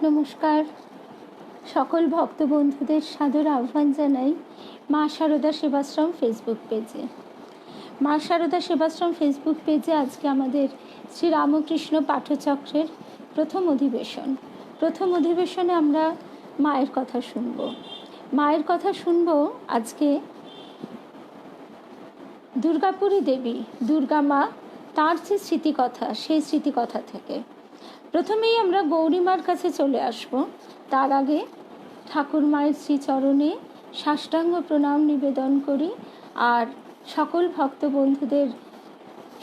নমস্কার। সকল ভক্ত বন্ধুদের সাদর আহ্বান জানাই মা শারদা সেবাশ্রম ফেসবুক পেজে। মা শারদা সেবাশ্রম ফেসবুক পেজে আজকে আমাদের শ্রী রামকৃষ্ণ পাঠচক্রের প্রথম অধিবেশনে আমরা মায়ের কথা শুনব। আজকে দুর্গাপুরী দেবী, দুর্গা মা, তার যে স্মৃতিকথা, সেই স্মৃতিকথা থেকে প্রথমেই আমরা গৌরীমার কাছে চলে আসব। তার আগে ঠাকুর মায়ের শ্রীচরণে সাষ্টাঙ্গ প্রণাম নিবেদন করি আর সকল ভক্ত বন্ধুদের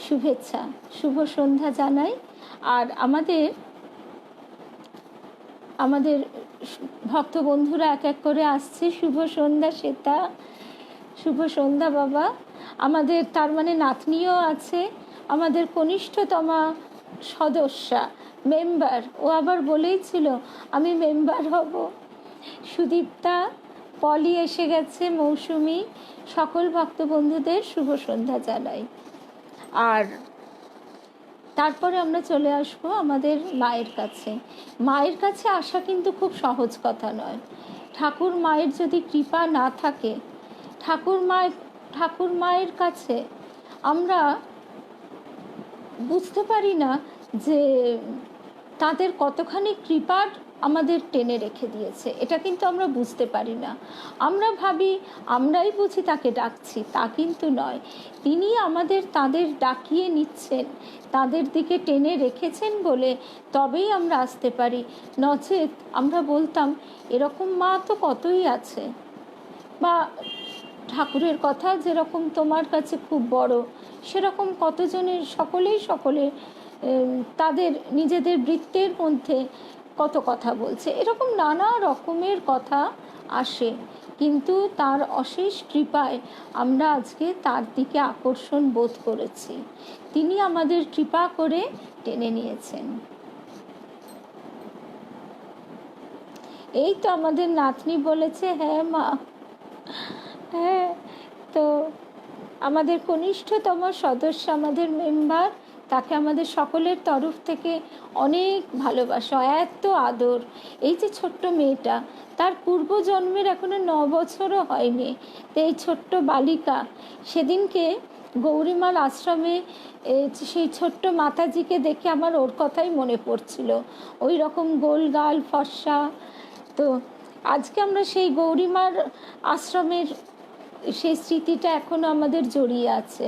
শুভেচ্ছা, শুভ সন্ধ্যা জানাই। আর আমাদের ভক্ত বন্ধুরা এক এক করে আসছে। শুভ সন্ধ্যা শ্বেতা, শুভ সন্ধ্যা বাবা। আমাদের তার মানে নাতনিও আছে, আমাদের কনিষ্ঠতমা সদস্যা, মেম্বার। ও আবার বলেইছিল আমি মেম্বার হব। সুদীপ্তা, পলি এসে গেছে, মৌসুমি। সকল ভক্ত বন্ধুদের শুভ সন্ধ্যা জানাই। আর তারপরে আমরা চলে আসবো আমাদের মায়ের কাছে। মায়ের কাছে আসা কিন্তু খুব সহজ কথা নয়। ঠাকুর মায়ের যদি কৃপা না থাকে, ঠাকুর মায়ের কাছে আমরা বুঝতে পারি না যে তাদের কতখানি কৃপার আমাদের টেনে রেখে দিয়েছে। এটা কিন্তু আমরা বুঝতে পারি না। আমরা ভাবি আমরাই বুঝি তাকে ডাকছি, তা কিন্তু নয়। তিনি তাদের ডাকিয়ে নিচ্ছেন, তাদের দিকে টেনে রেখেছেন বলে তবেই আমরা আসতে পারি। নচেত আমরা বলতাম এরকম মা তো কতই আছে। বা ঠাকুরের কথা যেরকম তোমার কাছে খুব বড়, সেরকম কতজনের সকলের তাদের নিজেদের বৃত্তের মধ্যে কত কথা বলছে। এরকম নানা রকমের কথা আসে, কিন্তু তার অশেষ কৃপায় আমরা আজকে তার দিকে আকর্ষণ বোধ করেছি। তিনি আমাদের কৃপা করে টেনে নিয়েছেন। এই তো আমাদের নাতনি বলেছে হ্যাঁ মা, হ্যাঁ। তো আমাদের কনিষ্ঠতম সদস্য, আমাদের মেম্বার, তাকে আমাদের সকলের তরফ থেকে অনেক ভালোবাসা, এত আদর। এই যে ছোট্ট মেয়েটা, তার পূর্বজন্মের এখনো 9 বছরও হয়নি। তো এই ছোট্ট বালিকা, সেদিনকে গৌরীমার আশ্রমে সেই ছোট্ট মাতাজিকে দেখে আমার ওর কথাই মনে পড়ছিল। ওই রকম গোলগাল ফর্সা। তো আজকে আমরা সেই গৌরীমার আশ্রমের সেই স্মৃতিটা এখনো আমাদের জড়িয়ে আছে।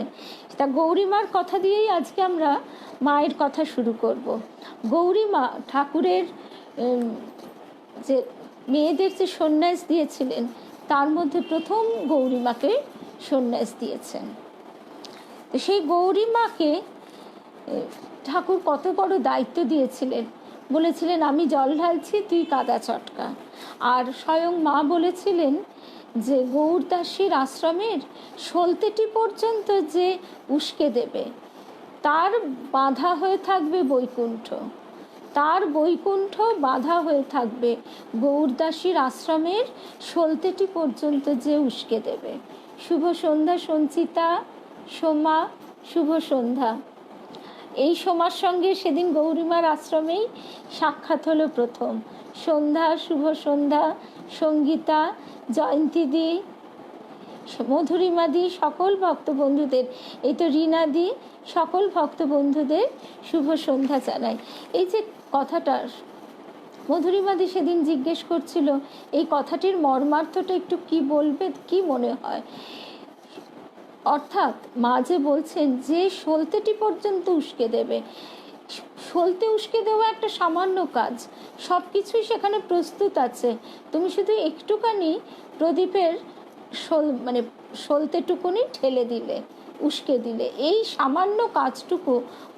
তা গৌরীমার কথা দিয়েই আজকে আমরা মায়ের কথা শুরু করব। গৌরীমা ঠাকুরের যে মেয়েদের যে সন্ন্যাস দিয়েছিলেন, তার মধ্যে প্রথম গৌরীমাকে সন্ন্যাস দিয়েছেন। তো সেই গৌরীমাকে ঠাকুর কত বড় দায়িত্ব দিয়েছিলেন। বলেছিলেন আমি জল ঢালছি, তুই কাদা চটকা। আর স্বয়ং মা বলেছিলেন যে গৌরদাসীর আশ্রমের সলতেটি পর্যন্ত যে উস্কে দেবে, তার বাধা হয়ে থাকবে বৈকুণ্ঠ। তার বৈকুণ্ঠ বাধা হয়ে থাকবে গৌরদাসীর আশ্রমের সলতেটি পর্যন্ত যে উস্কে দেবে। শুভ সন্ধ্যা সঞ্চিতা, সোমা, শুভ সন্ধ্যা। এই সোমার সঙ্গে সেদিন গৌরীমার আশ্রমেই সাক্ষাৎ হলো প্রথম। সন্ধ্যা, শুভ সন্ধ্যা, সঙ্গীতা, জয়ন্তীদি, মধুরিমাদি, সকল ভক্ত বন্ধুদের, এই তো রীনাদি, সকল ভক্ত বন্ধুদের শুভ সন্ধ্যা জানাই। এই যে কথাটা মধুরিমাদি সেদিন জিজ্ঞেস করছিল, এই কথাটির মর্মার্থটা একটু কি বলবে, কি মনে হয়? অর্থাৎ মা যে বলছেন যে সলতেটি পর্যন্ত উস্কে দেবে। সলতে উস্কে দেওয়া একটা সামান্য কাজ, সব কিছুই সেখানে প্রস্তুত আছে। তুমি শুধু একটুখানি প্রদীপের সলতেটুকুনি ঠেলে দিলে, উস্কে দিলে। এই সামান্য কাজটুকু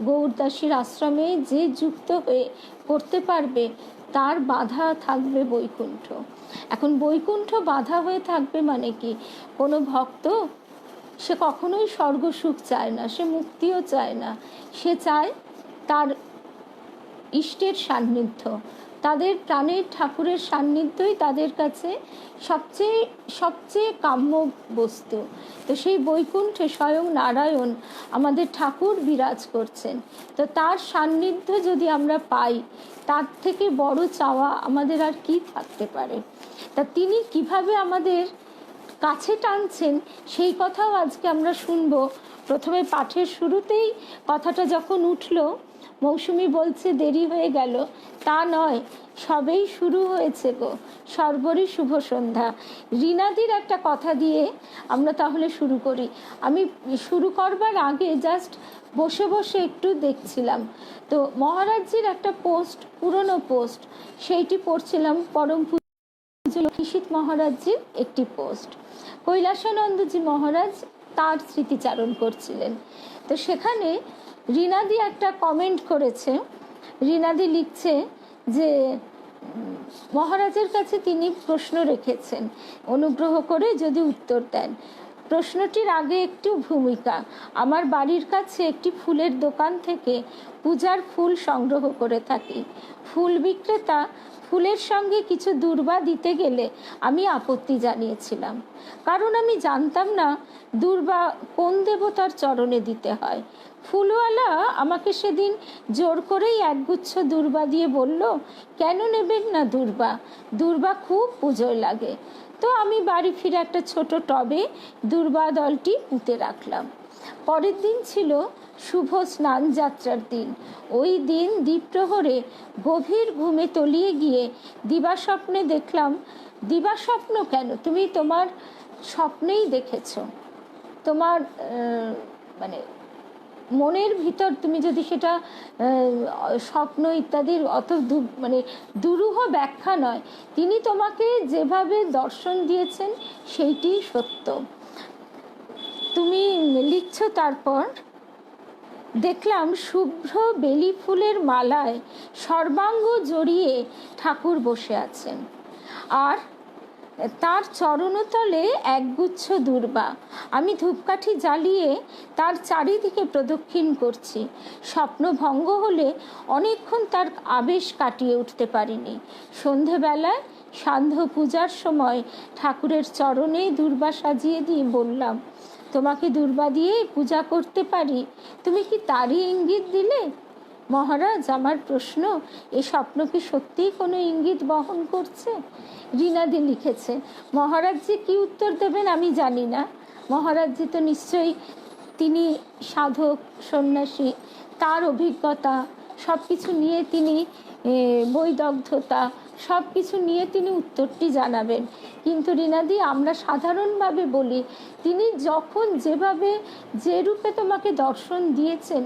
গৌরদাসীর আশ্রমে যে যুক্ত হয়ে করতে পারবে, তার বাধা থাকবে বৈকুণ্ঠ। এখন বৈকুণ্ঠ বাধা হয়ে থাকবে মানে কি? কোনো ভক্ত সে কখনোই স্বর্গ সুখ চায় না, সে মুক্তিও চায় না। সে চায় তার ইষ্টের সান্নিধ্য, তাদের প্রাণের ঠাকুরের সান্নিধ্যই তাদের কাছে সবচেয়ে সবচেয়ে কাম্য বস্তু। তো সেই বৈকুণ্ঠে স্বয়ং নারায়ণ আমাদের ঠাকুর বিরাজ করছেন। তো তার সান্নিধ্য যদি আমরা পাই, তার থেকে বড় চাওয়া আমাদের আর কি থাকতে পারে। তা তিনি কিভাবে আমাদের কাছে টানছেন সেই কথাও আজকে আমরা শুনব। প্রথমে পাঠের শুরুতেই কথাটা যখন উঠল, মৌসুমী বলছে দেরি হয়ে গেল, তা নয়, সবেই শুরু হয়েছে গো, সর্বরই শুভ সন্ধ্যা। রিনাদির একটা কথা দিয়ে আমরা তাহলে শুরু করি। আমি শুরু করবার আগে জাস্ট বসে বসে একটু দেখছিলাম, তো মহারাজজির একটা পোস্ট, পুরনো পোস্ট, সেইটি পড়ছিলাম। পরম নিশীথ মহারাজজির একটি পোস্ট, কৈলাসানন্দজি মহারাজ তার স্মৃতিচারণ করছিলেন। তো সেখানে রিনাদি একটা কমেন্ট করেছে। রিনাদি লিখছে যে মহারাজের কাছে তিনি প্রশ্ন রেখেছেন, অনুগ্রহ করে যদি উত্তর দেন। প্রশ্নটির আগে একটু ভূমিকা। আমার বাড়ির কাছে একটি ফুলের দোকান থেকে পূজার ফুল সংগ্রহ করে থাকি। ফুল বিক্রেতা ফুলের সঙ্গে কিছু দূর্বা দিতে গেলে আমি আপত্তি জানিয়েছিলাম, কারণ আমি জানতাম না দূর্বা কোন দেবতার চরণে দিতে হয়। ফুলওয়ালা আমাকে সেদিন জোর করেই একগুচ্ছ দূর্বা দিয়ে বলল, কেন নেবেন না দূর্বা, দূর্বা খুব পুজোয় লাগে। তো আমি বাড়ি ফিরে একটা ছোট টবে দূর্বা দলটি পুঁতে রাখলাম। পরের দিন ছিল শুভ স্নান যাত্রার দিন। ওই দিন দ্বীপ্রহরে গভীর ঘুমে তলিয়ে গিয়ে দিবাস্বপ্নে দেখলাম। দিবাস্বপ্ন কেন, তুমি তোমার স্বপ্নেই দেখেছ, তোমার মানে মনের ভিতর তুমি যদি সেটা স্বপ্ন ইত্যাদির অত মানে দুরূহ ব্যাখ্যা নয়, তিনি তোমাকে যেভাবে দর্শন দিয়েছেন সেইটি সত্য। তুমি লিখছ, তারপর দেখলাম শুভ্র বেলি ফুলের মালায় সর্বাঙ্গ জড়িয়ে ঠাকুর বসে আছেন, আর তার চরণতলে একগুচ্ছ দূর্বা। আমি ধূপকাঠি জ্বালিয়ে তার চারিদিকে প্রদক্ষিণ করছি। স্বপ্ন ভঙ্গ হলে অনেকক্ষণ তার আবেশ কাটিয়ে উঠতে পারিনি। সন্ধেবেলায় সান্ধ্য পূজার সময় ঠাকুরের চরণে দূর্বা সাজিয়ে দিয়ে বললাম, তোমাকে দূর্বা দিয়ে পূজা করতে পারি, তুমি কি তারই ইঙ্গিত দিলে? মহারাজ, আমার প্রশ্ন, এ স্বপ্ন কি সত্যিই কোনো ইঙ্গিত বহন করছে? রিনাদি লিখেছে, মহারাজজি কি উত্তর দেবেন আমি জানি না। মহারাজজি তো নিশ্চয়ই, তিনি সাধক সন্ন্যাসী, তার অভিজ্ঞতা সব কিছু নিয়ে তিনি, বৈদগ্ধতা সব কিছু নিয়ে তিনি উত্তরটি জানাবেন। কিন্তু রিনাদি, আমরা সাধারণভাবে বলি, তিনি যখন যেভাবে যে রূপে তোমাকে দর্শন দিয়েছেন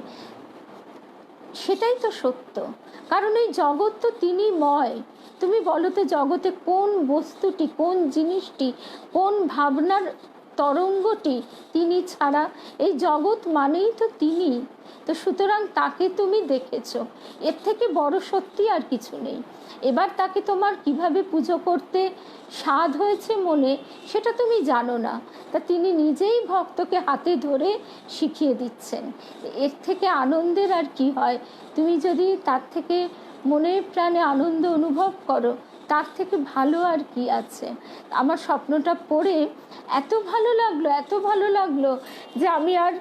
সেটাই তো সত্য, কারণ এই জগৎ তো তিনিময়। তুমি বলো তো, জগতে কোন বস্তুটি, কোন জিনিসটি, কোন ভাবনার তরঙ্গটি তিনি ছাড়া? এই জগৎ মানেই তো তিনি। তো সুতরাং তাকে তুমি দেখেছ, এর থেকে বড় সত্যি আর কিছু নেই। এবার তাকে তোমার কিভাবে পুজো করতে স্বাদ হয়েছে মনে, সেটা তুমি জানো না। তা তিনি নিজেই ভক্তকে হাতে ধরে শিখিয়ে দিচ্ছেন। এর থেকে আনন্দের আর কি হয়? তুমি যদি তার থেকে মনে প্রাণে আনন্দ অনুভব করো, তার থেকে ভালো আর কি আছে? আমার স্বপ্নটা পড়ে এত ভালো লাগলো, এত ভালো লাগলো যে আমি আর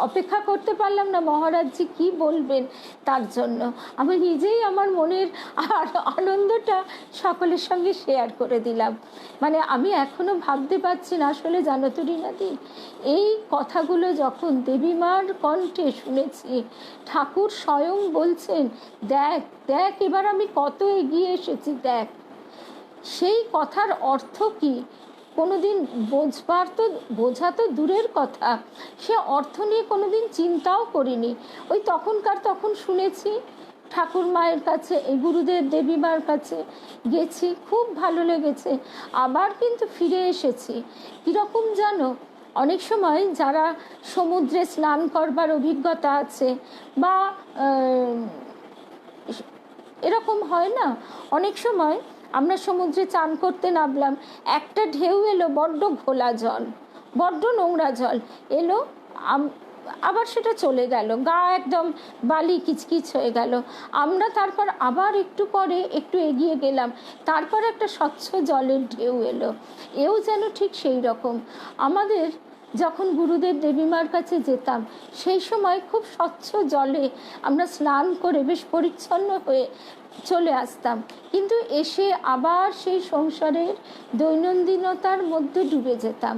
অপেক্ষা করতে পারলাম না মহারাজজি কি বলবেন তার জন্য। আমি নিজেই আমার মনের আর আনন্দটা সকলের সঙ্গে শেয়ার করে দিলাম। মানে আমি এখনো ভাবতে পারছি না। আসলে জানো তো রিনাদি, এই কথাগুলো যখন দেবীমার কণ্ঠে শুনেছি, ঠাকুর স্বয়ং বলছেন, দেখ দেখ এবার আমি কত এগিয়ে এসেছি, দেখ। সেই কথার অর্থ কি কোনোদিন বোঝা তো দূরের কথা, সে অর্থ নিয়ে কোনোদিন চিন্তাও করিনি। ওই তখন শুনেছি, ঠাকুর মায়ের কাছে, এই গুরুদেব দেবীমার কাছে গেছি, খুব ভালো লেগেছে। আবার কিন্তু ফিরে এসেছি। কীরকম জানো, অনেক সময় যারা সমুদ্রে স্নান করবার অভিজ্ঞতা আছে, বা এরকম হয় না, অনেক সময় আমরা সমুদ্রে চান করতে নামলাম, একটা ঢেউ এলো, বড্ড ঘোলা জল, বড্ড নোংরা জল এলো, আবার সেটা চলে গেল, গা একদম বালি কিচকিচ হয়ে গেল। আমরা তারপর আবার একটু পরে একটু এগিয়ে গেলাম, তারপর একটা স্বচ্ছ জলের ঢেউ এলো। এও যেন ঠিক সেই রকম। আমাদের যখন গুরুদেব দেবীমার কাছে যেতাম সেই সময় খুব স্বচ্ছ জলে আমরা স্নান করে বেশ পরিচ্ছন্ন হয়ে চলে আসতাম, কিন্তু এসে আবার সেই সংসারের দৈনন্দিনতার মধ্যে ডুবে যেতাম।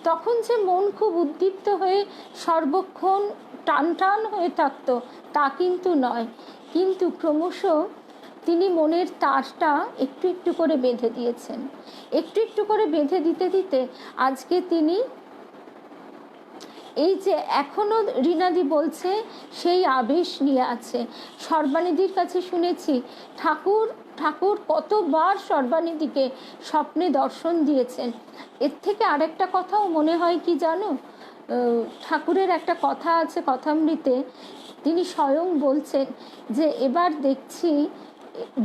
তখন যে মন খুব উদ্দীপ্ত হয়ে সর্বক্ষণ টান টান হয়ে থাকতো তা কিন্তু নয়, কিন্তু ক্রমশ তিনি মনের তারটা একটু একটু করে বেঁধে দিয়েছেন। একটু একটু করে বেঁধে দিতে দিতে আজকে তিনি এই যে এখনো রীনাদি বলছে সেই আবেশ নিয়ে আছে। সর্বানিধির কাছে শুনেছি ঠাকুর কতবার সর্বানিধিকে স্বপ্নে দর্শন দিয়েছেন। এর থেকে আরেকটা কথাও মনে হয় কি জানো, ঠাকুরের একটা কথা আছে কথামৃতে, তিনি স্বয়ং বলছেন যে এবার দেখছি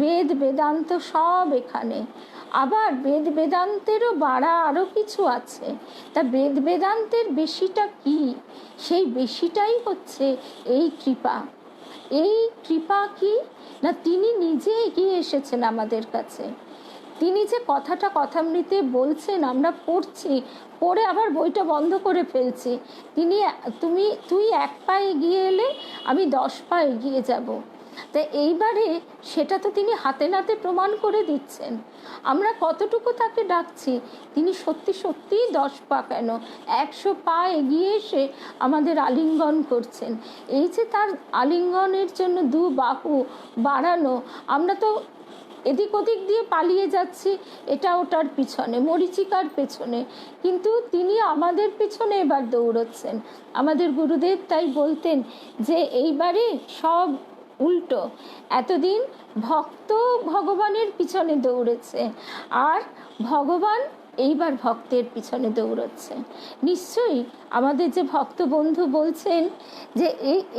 বেদ বেদান্ত সব এখানে, আবার বেদ বেদান্তেরও বাড়া আরও কিছু আছে। তা বেদ বেদান্তের বেশিটা কি? সেই বেশিটাই হচ্ছে এই কৃপা। এই কৃপা কি না, তিনি নিজে এগিয়ে এসেছেন আমাদের কাছে। তিনি যে কথাটা কথামৃতে বলছেন, আমরা পড়ছি, পড়ে আবার বইটা বন্ধ করে ফেলছি। তুই 1 পা এগিয়ে এলে আমি 10 পা এগিয়ে যাব। তা এইবারে সেটা তো তিনি হাতে নাতে প্রমাণ করে দিচ্ছেন। আমরা কতটুকু তাকে ডাকছি, তিনি সত্যি সত্যিই 10 পা কেন 100 পা এগিয়ে এসে আমাদের আলিঙ্গন করছেন। এই যে তার আলিঙ্গনের জন্য 2 বাহু বাড়ানো, আমরা তো এদিক ওদিক দিয়ে পালিয়ে যাচ্ছি এটা ওটার পিছনে, মরীচিকার পেছনে, কিন্তু তিনি আমাদের পিছনে এবার দৌড়চ্ছেন। আমাদের গুরুদেব তাই বলতেন যে এইবারে সব উল্টো। এতদিন ভক্ত ভগবানের পিছনে দৌড়েছে, আর ভগবান এইবার ভক্তের পিছনে দৌড়চ্ছে। নিশ্চয়ই আমাদের যে ভক্ত বন্ধু বলছেন যে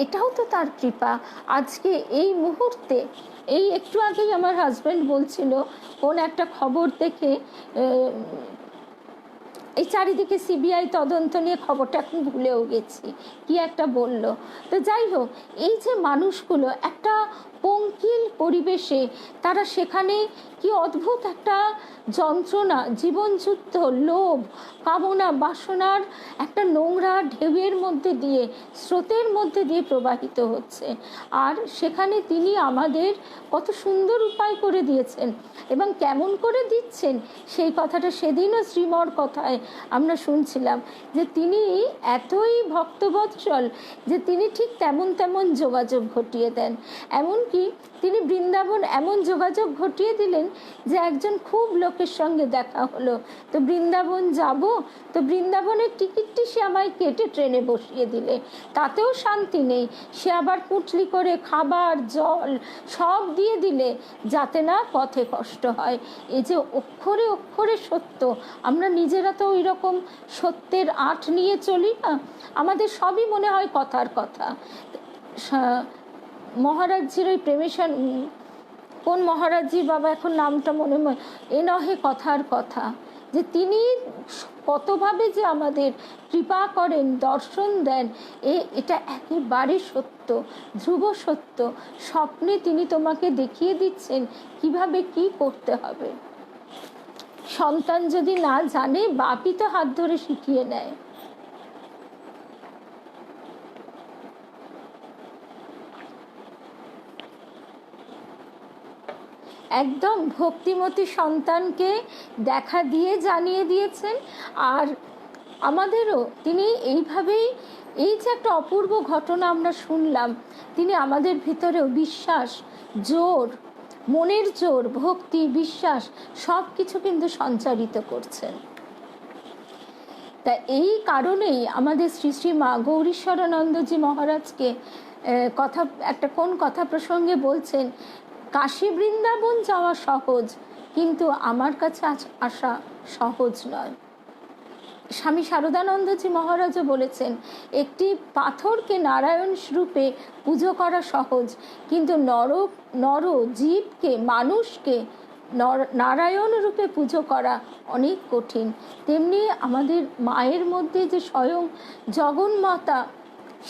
এটাও তো তার কৃপা। আজকে এই মুহূর্তে, এই একটু আগেই আমার হাজব্যান্ড বলছিল কোন একটা খবর দেখে, এই চারিদিকে সিবিআই তদন্ত নিয়ে খবরটা এখন ভুলেও গেছি, কি একটা বলল। তো যাই হোক, এই যে মানুষগুলো একটা পঙ্কিল পরিবেশে, তারা সেখানে কি অদ্ভুত একটা যন্ত্রণা, জীবনযুদ্ধ, লোভ, কামনা, বাসনার একটা নোংরা ঢেউয়ের মধ্যে দিয়ে, স্রোতের মধ্যে দিয়ে প্রবাহিত হচ্ছে। আর সেখানে তিনি আমাদের কত সুন্দর উপায় করে দিয়েছেন, এবং কেমন করে দিচ্ছেন সেই কথাটা সেদিনও শ্রীমর কথায় আমরা শুনছিলাম, যে তিনি এতই ভক্তবৎসল যে তিনি ঠিক তেমন যোগাযোগ ঘটিয়ে দেন। এমনকি তিনি বৃন্দাবন এমন যোগাযোগ ঘটিয়ে দিলেন যে একজন খুব লোকের সঙ্গে দেখা হলো, তো বৃন্দাবন যাব, তো বৃন্দাবনের টিকিটটি সে আমায় কেটে ট্রেনে বসিয়ে দিলে, তাতেও শান্তি নেই। সে আবার পুঁটলি করে খাবার জল সব দিয়ে দিলে যাতে না পথে কষ্ট হয়। এই যে অক্ষরে অক্ষরে সত্য, আমরা নিজেরা তো ওই রকম সত্যের আঁট নিয়ে চলি না, আমাদের সবই মনে হয় কথার কথা। মহারাজজির ওই প্রেমেশন, কোন মহারাজজি বাবা এখন নামটা মনে এ নহে কথার কথা, যে তিনি কতভাবে যে আমাদের কৃপা করেন, দর্শন দেন, এটা একেবারে সত্য, ধ্রুব সত্য। স্বপ্নে তিনি তোমাকে দেখিয়ে দিচ্ছেন কিভাবে কি করতে হবে। সন্তান যদি না জানে, বাপই তো হাত ধরে শিখিয়ে নেয়। একদম ভক্তিমতী সন্তানকে দেখা দিয়ে জানিয়ে দিয়েছেন। আর আমাদেরও তিনি এইভাবেই, এই যে একটা অপূর্ব ঘটনা আমরা শুনলাম, তিনি আমাদের ভিতরেও বিশ্বাস, জোর, মনের জোর, ভক্তি, বিশ্বাস সব কিছু কিন্তু সঞ্চারিত করছেন। তা এই কারণেই আমাদের শ্রী শ্রী মা গৌরীশ্বরানন্দজি মহারাজকে কোন কথা প্রসঙ্গে বলছেন, কাশী বৃন্দাবন যাওয়া সহজ, কিন্তু আমার কাছে আসা সহজ নয়। স্বামী শারদানন্দজি মহারাজও বলেছেন, একটি পাথরকে নারায়ণ রূপে পুজো করা সহজ, কিন্তু জীবকে, মানুষকে নারায়ণ রূপে পুজো করা অনেক কঠিন। তেমনি আমাদের মায়ের মধ্যে যে স্বয়ং জগন্মাতা,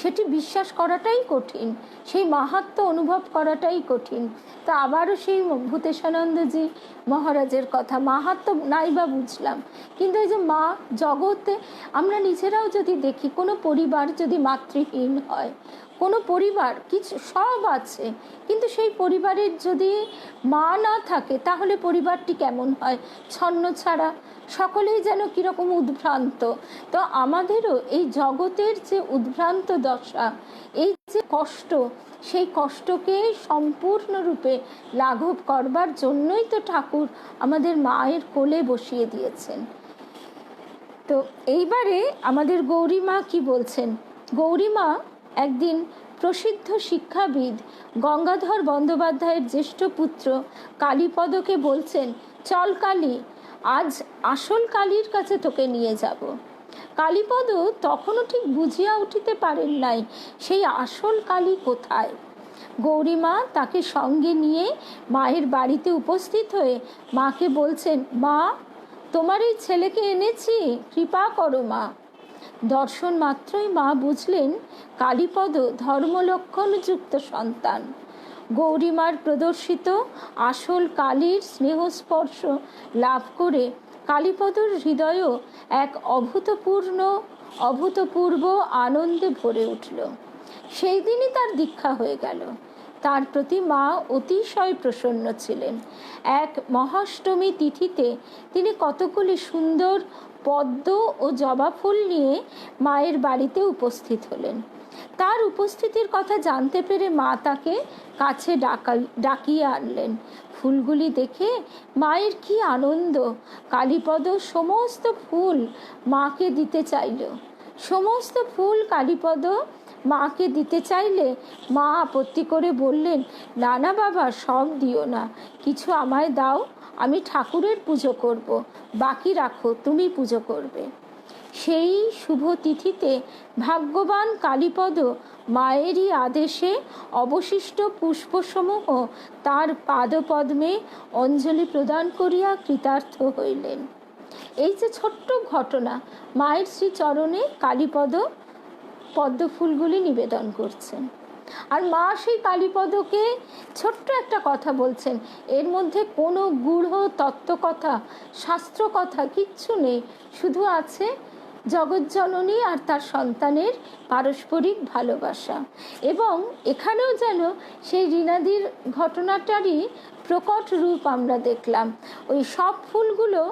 সেটি বিশ্বাস করাটাই কঠিন, সেই মাহাত্ম্য অনুভব করাটাই কঠিন। তা আবারও সেই ভূতেশানন্দজি মহারাজের কথা, মাহাত্ম্য নাই বা বুঝলাম, কিন্তু এই যে মা জগতে আমরা নিজেরাও যদি দেখি, কোনো পরিবার যদি মাতৃহীন হয়, কোনো পরিবার কিছু সব আছে কিন্তু সেই পরিবারের যদি মা না থাকে তাহলে পরিবারটি কেমন হয়? ছন্ন ছাড়া, সকলেই যেন কীরকম উদ্ভ্রান্ত। তো আমাদেরও এই জগতের যে উদ্ভ্রান্ত দশা, এই যে কষ্ট, সেই কষ্টকে সম্পূর্ণরূপে লাঘব করবার জন্যই তো ঠাকুর আমাদের মায়ের কোলে বসিয়ে দিয়েছেন। তো এইবারে আমাদের গৌরীমা কি বলছেন? গৌরীমা একদিন প্রসিদ্ধ শিক্ষাবিদ গঙ্গাধর বন্দ্যোপাধ্যায়ের জ্যেষ্ঠ পুত্র কালীপদকে বলছেন, চল কালী, আজ আসল কালীর কাছে তোকে নিয়ে যাব। কালীপদ তখনও ঠিক বুঝিয়া উঠিতে পারেন নাই সেই আসল কালী কোথায়। গৌরীমা তাকে সঙ্গে নিয়ে মায়ের বাড়িতে উপস্থিত হয়ে মাকে বলছেন, মা, তোমার এই ছেলেকে এনেছি, কৃপা করো মা। দর্শন মাত্রই মা বুঝলেন কালীপদ ধর্মলক্ষণযুক্ত সন্তান। গৌরীমার প্রদর্শিত আসল কালীর স্নেহস্পর্শ লাভ করে কালীপদর হৃদয়ও এক অভূতপূর্ব আনন্দে ভরে উঠল। সেই দিনই তার দীক্ষা হয়ে গেল। তার প্রতি মা অতিশয় প্রসন্ন ছিলেন। এক মহাষ্টমী তিথিতে তিনি কতগুলি সুন্দর পদ্ম ও জবা ফুল নিয়ে মায়ের বাড়িতে উপস্থিত হলেন। তার উপস্থিতির কথা জানতে পেরে মা তাকে কাছে ডাকিয়ে আনলেন। ফুলগুলি দেখে মায়ের কি আনন্দ! কালীপদ সমস্ত ফুল মাকে দিতে চাইল। সমস্ত ফুল কালীপদ মাকে দিতে চাইলে মা আপত্তি করে বললেন, না না বাবা, সব দিও না, কিছু আমায় দাও, আমি ঠাকুরের পুজো করব, বাকি রাখো, তুমি পুজো করবে। সেই শুভ তিথিতে ভাগ্যবান কালীপদ মায়েরই আদেশে অবশিষ্ট পুষ্পসমূহ তার পাদপদ্মে অঞ্জলি প্রদান করিয়া কৃতার্থ হইলেন। এই যে ছোট্ট ঘটনা, মায়ের শ্রীচরণে কালীপদ পদ্ম ফুলগুলি নিবেদন করছেন, আর মা সেই কালীপদকে ছোট্ট একটা কথা বলছেন। এর মধ্যে কোনো গূঢ় তত্ত্বকথা, শাস্ত্র কথা কিচ্ছু নেই, শুধু আছে জগজ্জননী আর তার সন্তানের পারস্পরিক ভালোবাসা। এবং এখানেও যেন সেই ঋণাদির ঘটনাটারই প্রকট রূপ আমরা দেখলাম। ওই সব ফুলগুলো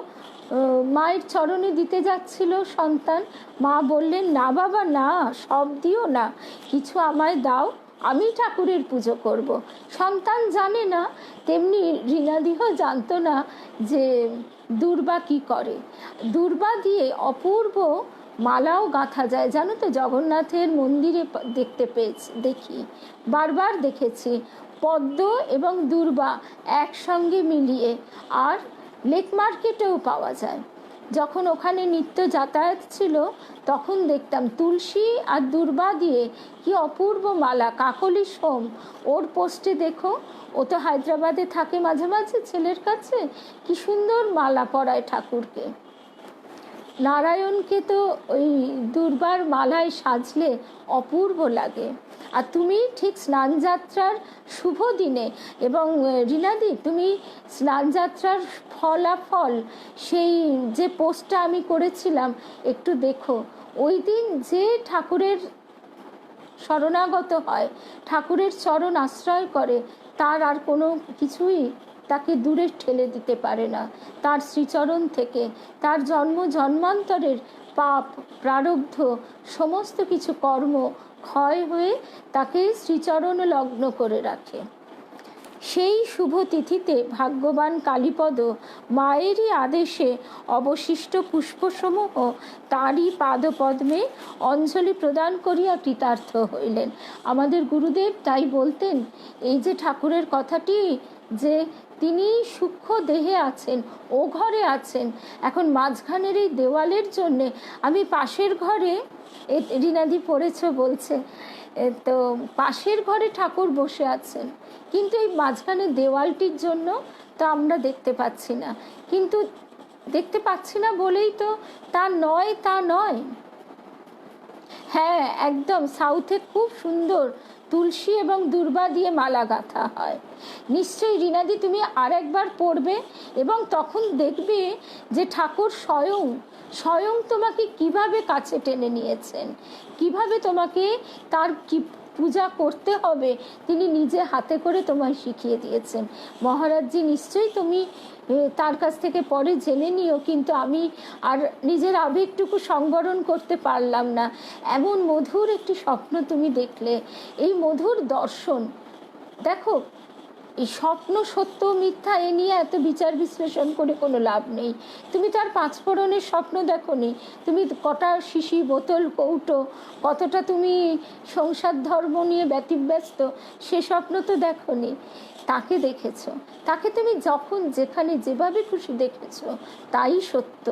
মায়ের চরণে দিতে যাচ্ছিল সন্তান, মা বললেন, না বাবা না, সব দিও না, কিছু আমায় দাও, আমি ঠাকুরের পুজো করব। সন্তান জানে না, তেমনি ঋণাদিহ জানতো না যে দুর্বা কি করে। দুর্বা দিয়ে অপূর্ব মালাও গাঁথা যায়, জানো তো, জগন্নাথের মন্দিরে দেখি, বারবার দেখেছি পদ্ম এবং দুর্বা একসঙ্গে মিলিয়ে, আর লেক মার্কেটেও পাওয়া যায়। যখন ওখানে নিত্য যাতায়াত ছিল তখন দেখতাম তুলসী আর দুর্বা দিয়ে কি অপূর্ব মালা। কাকলি সোম, ওর পোস্টে দেখো, ও তো হায়দ্রাবাদে থাকে মাঝে মাঝে ছেলের কাছে, কি সুন্দর মালা পরায় ঠাকুরকে। নারায়ণকে তো ওই দুর্বার মালায় সাজলে অপূর্ব লাগে। আর তুমি ঠিক স্নানযাত্রার শুভ দিনে, এবং রিনাদি, তুমি স্নানযাত্রার ফলাফল সেই যে পোস্টটা আমি করেছিলাম একটু দেখো। ওই দিন যে ঠাকুরের শরণাগত হয়, ঠাকুরের চরণ আশ্রয় করে, তার আর কোনো কিছুই তাকে দূরে ঠেলে দিতে পারে না তার শ্রীচরণ থেকে। তার জন্মান্তরের পাপ প্রারব্ধ সমস্ত কিছু কর্ম ক্ষয় হয়ে তাকে শ্রীচরণ লগ্ন করে রাখে। সেই শুভ তিথিতে ভাগ্যবান কালীপদ মায়েরই আদেশে অবশিষ্ট পুষ্পসমূহ তারই পাদপদ্মে অঞ্জলি প্রদান করিয়া কৃতার্থ হইলেন। আমাদের গুরুদেব তাই বলতেন, এই যে ঠাকুরের কথাটি, যে তিনি সূক্ষ্ম দেহে আছেন, ও ঘরে আছেন, এখন মাঝখানের এই দেওয়ালের জন্যে আমি পাশের ঘরে, রিনাদি পড়েছ বলছে, তো পাশের ঘরে ঠাকুর বসে আছেন, কিন্তু এই মাঝখানে দেওয়ালটির জন্য তো আমরা দেখতে পাচ্ছি না। কিন্তু দেখতে পাচ্ছি না বলেই তো তা নয়। হ্যাঁ, একদম সাউথে খুব সুন্দর তুলসী এবং দূর্বা দিয়ে মালা গাঁথা হয়। নিশ্চয়ই রিনাদি তুমি আরেকবার পড়বে এবং তখন দেখবে যে ঠাকুর স্বয়ং স্বয়ং তোমাকে কিভাবে কাছে টেনে নিয়েছেন, কিভাবে তোমাকে তার কি পূজা করতে হবে তিনি নিজে হাতে করে তোমায় শিখিয়ে দিয়েছেন। মহারাজজি নিশ্চয়ই তুমি তার কাছ থেকে পরে জেনে নিও, কিন্তু আমি আর নিজের আবেগটুকু সংবরণ করতে পারলাম না। এমন মধুর একটি স্বপ্ন তুমি দেখলে, এই মধুর দর্শন। দেখো, এই স্বপ্ন সত্য মিথ্যা এ নিয়ে এত বিচার বিশ্লেষণ করে কোনো লাভ নেই। তুমি তার পাঁচফোড়নের স্বপ্ন দেখোনি, তুমি কটা শিশি বোতল কৌটো, কতটা তুমি সংসার ধর্ম নিয়ে ব্যতিব্যস্ত, সে স্বপ্ন তো দেখোনি। তাকে দেখেছো, তাকে তুমি যখন যেখানে যেভাবে খুশি দেখেছো, তাই সত্য।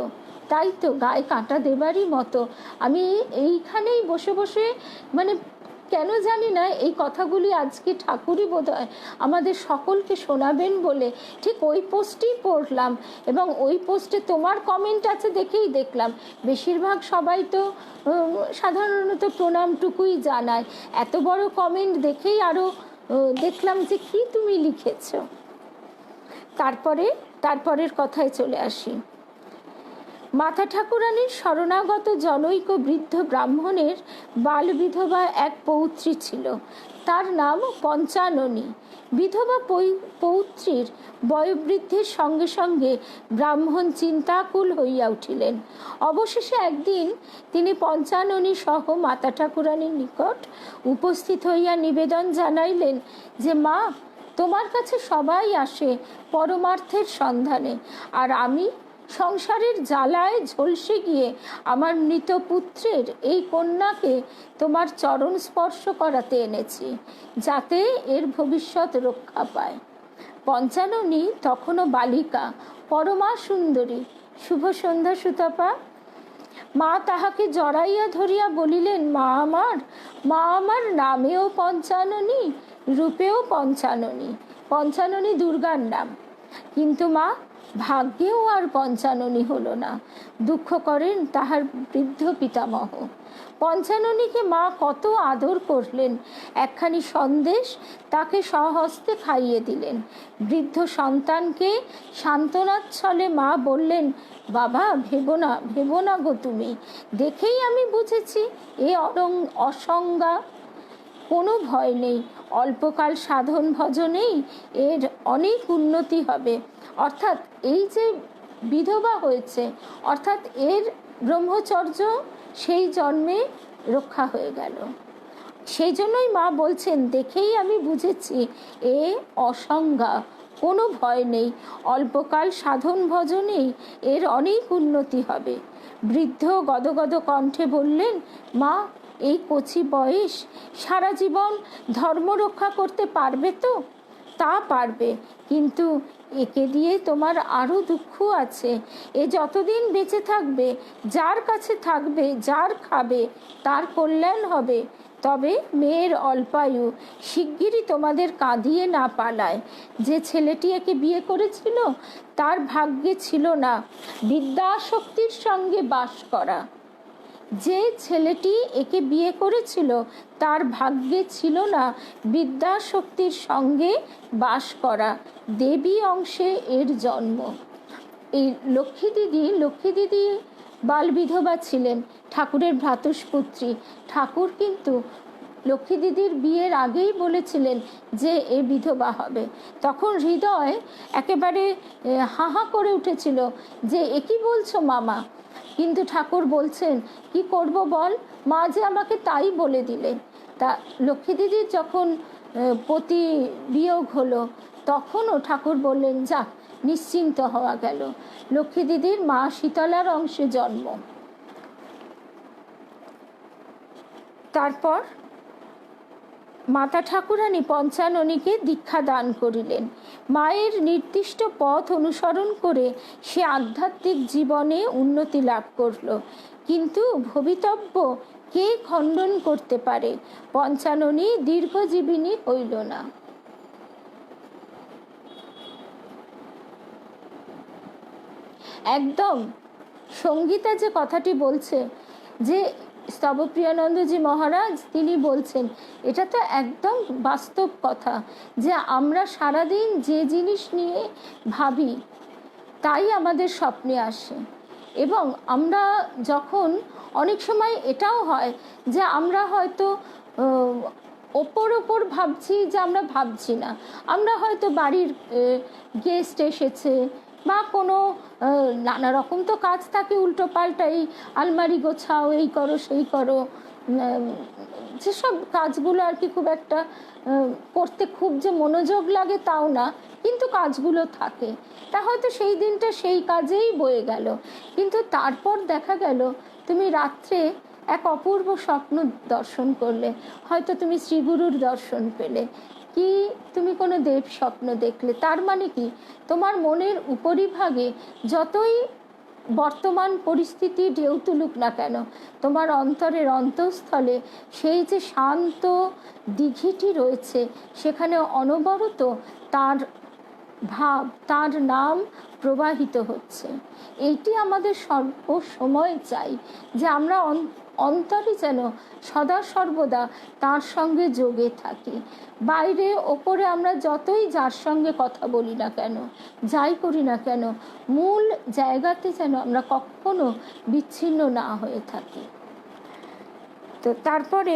তাই তো গায়ে কাঁটা দেবারই মতো আমি এইখানেই বসে বসে, মানে কেন জানি না এই কথাগুলি আজকে ঠাকুরই বোধহয় আমাদের সকলকে শোনাবেন বলে ঠিক ওই পোস্টেই পড়লাম, এবং ওই পোস্টে তোমার কমেন্ট আছে দেখেই দেখলাম। বেশিরভাগ সবাই তো সাধারণত প্রণামটুকুই জানায়, এত বড় কমেন্ট দেখেই আরও দেখলাম যে কি তুমি লিখেছ। তারপরের কথায় চলে আসি। মাতা ঠাকুরানীর শরণাগত জনৈক বৃদ্ধ ব্রাহ্মণের বাল বিধবা এক পৌত্রী ছিল, তার নাম পঞ্চাননী। বিধবা পৌত্রীর বয়োবৃদ্ধির সঙ্গে সঙ্গে ব্রাহ্মণ চিন্তাকুল হইয়া উঠিলেন। অবশেষে একদিন তিনি পঞ্চাননী সহ মাতা ঠাকুরানীর নিকট উপস্থিত হইয়া নিবেদন জানাইলেন যে, মা, তোমার কাছে সবাই আসে পরমার্থের সন্ধানে, আর আমি সংসারের জ্বালায় ঝলসে গিয়ে আমার মৃত পুত্রের এই কন্যাকে তোমার চরণ স্পর্শ করাতে এনেছি, যাতে এর ভবিষ্যৎ রক্ষা পায়। পঞ্চাননী তখনও বালিকা, পরমা সুন্দরী। শুভ সন্ধ্যা সুতপা। মা তাহাকে জড়াইয়া ধরিয়া বলিলেন, মা আমার নামেও পঞ্চাননী, রূপেও পঞ্চাননী। পঞ্চাননী দুর্গার নাম, কিন্তু মা ভাগ্যেও আর পঞ্চাননী হলো না। দুঃখ করেন তাহার বৃদ্ধ পিতামহ। পঞ্চাননীকে মা কত আদর করলেন, একখানি সন্দেশ তাকে স্বহস্তে খাইয়ে দিলেন। বৃদ্ধ সন্তানকে সান্ত্বনার ছলে মা বললেন, বাবা, ভেবো না গো তুমি, দেখেই আমি বুঝেছি এ অসংজ্ঞা, কোনো ভয় নেই, অল্পকাল সাধন ভজনেই এর অনেক উন্নতি হবে। অর্থাৎ এই যে বিধবা হয়েছে, অর্থাৎ এর ব্রহ্মচর্য সেই জন্মে রক্ষা হয়ে গেল। সেই জন্যই মা বলছেন, দেখেই আমি বুঝেছি এ অসংজ্ঞা, কোনো ভয় নেই, অল্পকাল সাধন ভজনেই এর অনেক উন্নতি হবে। বৃদ্ধ গদগদ কণ্ঠে বললেন, মা, এই কচি বয়স সারা জীবন ধর্ম রক্ষা করতে পারবে তো? তা পারবে, কিন্তু একে দিয়ে তোমার আরও দুঃখ আছে। এ যতদিন বেঁচে থাকবে, যার কাছে থাকবে, যার খাবে, তার কল্যাণ হবে। তবে মেয়ের অল্পায়ু, শিগগিরই তোমাদের কাঁদিয়ে না পালায়। যে ছেলেটি একে বিয়ে করেছিল তার ভাগ্যে ছিল না বিদ্যাশক্তির সঙ্গে বাস করা। যে ছেলেটি একে বিয়ে করেছিল তার ভাগ্যে ছিল না বিদ্যাশক্তির সঙ্গে বাস করা। দেবী অংশে এর জন্ম। এই লক্ষ্মী দিদি বাল বিধবা ছিলেন, ঠাকুরের ভ্রাতুষ্পুত্রী। ঠাকুর কিন্তু লক্ষ্মী দিদির বিয়ের আগেই বলেছিলেন যে এ বিধবা হবে। তখন হৃদয় একেবারে হাহা করে উঠেছিল যে, এ কি বলছো মামা? কিন্তু ঠাকুর বলছেন, কি করব বল, মা যে আমাকে তাই বলে দিলেন। তা লক্ষ্মী দিদির যখন পতি বিয়োগ হলো, তখনও ঠাকুর বললেন, যাক, নিশ্চিন্ত হওয়া গেল। লক্ষ্মী দিদির মা শীতলার অংশে জন্ম। তারপর মাতা ঠাকুরানী পঞ্চাননীকে দীক্ষা দান করিলেন। মায়ের নির্দিষ্ট পথ অনুসরণ করে সে আধ্যাত্মিক জীবনে উন্নতি লাভ করল। কিন্তু ভবিতব্য কে খণ্ডন করতে পারে? পঞ্চাননী দীর্ঘজীবিনী হইল না। একদম সঙ্গীতা যে কথাটি বলছে যে স্তবপ্রিয়ানন্দজি মহারাজ তিনি বলছেন, এটা তো একদম বাস্তব কথা, যে আমরা সারাদিন যে জিনিস নিয়ে ভাবি তাই আমাদের স্বপ্নে আসে। এবং আমরা যখন অনেক সময় এটাও হয় যে আমরা হয়তো ওপর ভাবছি, যে আমরা ভাবছি না, আমরা হয়তো বাড়ির গেস্ট এসেছে বা কোনো নানা রকম তো কাজ থাকে উল্টো পাল্টাই, আলমারি গোছাও, এই করো সেই করো, যেসব কাজগুলো আর কি খুব একটা করতে খুব যে মনোযোগ লাগে তাও না, কিন্তু কাজগুলো থাকে, তা হয়তো সেই দিনটা সেই কাজেই বয়ে গেল। কিন্তু তারপর দেখা গেল তুমি রাত্রে এক অপূর্ব স্বপ্ন দর্শন করলে, হয়তো তুমি শ্রীগুরুর দর্শন পেলে, কি তুমি কোনো দেব স্বপ্ন দেখলে। তার মানে কি, তোমার মনের উপরিভাগে যতই বর্তমান পরিস্থিতি ঢেউ তুলুক না কেন, তোমার অন্তরের অন্তঃস্থলে সেই যে শান্ত দিঘিটি রয়েছে, সেখানে অনবরত তার ভাব, তার নাম প্রবাহিত হচ্ছে। এইটি আমাদের সর্বসময় চাই, যে আমরা অন্তরে যেন সদা সর্বদা তার সঙ্গে যোগে থাকি। বাইরে ওপরে আমরা যতই যার সঙ্গে কথা বলি না কেন, যাই করি না কেন, মূল জায়গাতে যেন আমরা কখনো বিচ্ছিন্ন না হয়ে থাকি। তো তারপরে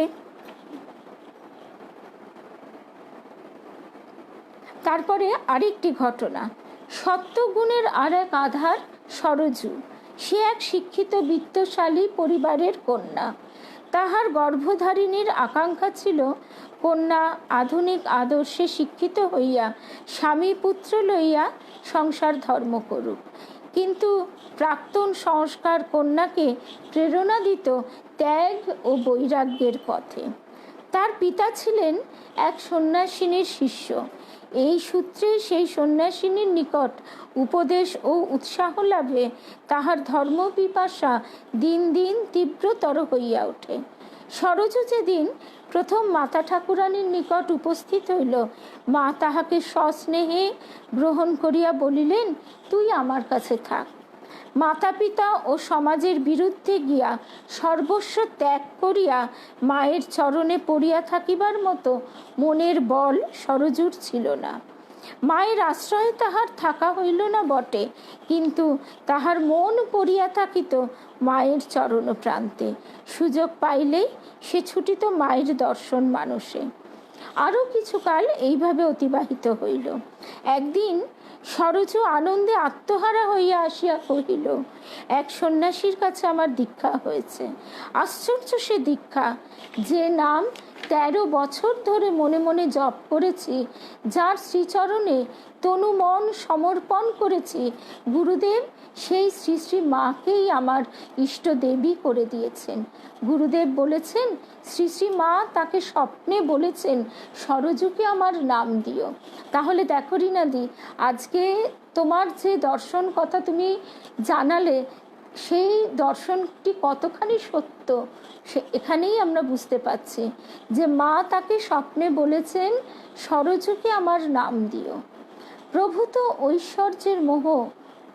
আরেকটি ঘটনা, সত্যগুণের আর এক আধার সরজু। সে এক শিক্ষিত বিত্তশালী পরিবারের কন্যা। তাহার গর্ভধারিণীর আকাঙ্ক্ষা ছিল কন্যা আধুনিক আদর্শে শিক্ষিত হইয়া স্বামী পুত্র লইয়া সংসার ধর্ম করুক। কিন্তু প্রাক্তন সংস্কার কন্যাকে প্রেরণা দিত ত্যাগ ও বৈরাগ্যের পথে। তার পিতা ছিলেন এক সন্ন্যাসিনীর শিষ্য। এই সূত্রে সেই সন্ন্যাসিনীর নিকট উপদেশ ও উৎসাহ লাভে তাহার ধর্মপিপাসা দিন দিন তীব্রতর হইয়া ওঠে। সরজু যেদিন প্রথম মাতা ঠাকুরানীর নিকট উপস্থিত হইল, মা তাহাকে সস্নেহে গ্রহণ করিয়া বলিলেন, তুই আমার কাছে থাক। মাতা পিতা ও সমাজের বিরুদ্ধে গিয়া সর্বস্ব ত্যাগ করিয়া মায়ের চরণে পড়িয়া থাকিবার মতো মনের বল সরজুর ছিল না। মায়ের আশ্রয়ে তাহার থাকা হইল না বটে, কিন্তু তাহার মন পড়িয়া থাকিত মায়ের চরণ প্রান্তে। সুযোগ পাইলেই সে ছুটিত মায়ের দর্শন মানসে। আরও কিছুকাল এইভাবে অতিবাহিত হইল। একদিন সরজু আনন্দে আত্মহারা হইয়া আসিয়া কহিল, এক সন্ন্যাসীর কাছে আমার দীক্ষা হয়েছে। আশ্চর্য সে দীক্ষা, যে নাম 13 বছর ধরে মনে মনে জপ করেছি, যার শ্রীচরণে তনু মন সমর্পণ করেছি, গুরুদেব সেই শ্রী শ্রী মাকেই আমার ইষ্ট দেবী করে দিয়েছেন। গুরুদেব বলেছেন, শ্রী শ্রী মা তাকে স্বপ্নে বলেছেন, সরজুকে আমার নাম দিও। তাহলে দেখো রীনাদি, আজকে তোমার যে দর্শন কথা তুমি জানালে, সেই দর্শনটি কতখানি সত্য সে এখানেই আমরা বুঝতে পাচ্ছি, যে মা তাকে স্বপ্নে বলেছেন, সরজুকে আমার নাম দিও। প্রভূত ঐশ্বর্যের মোহ,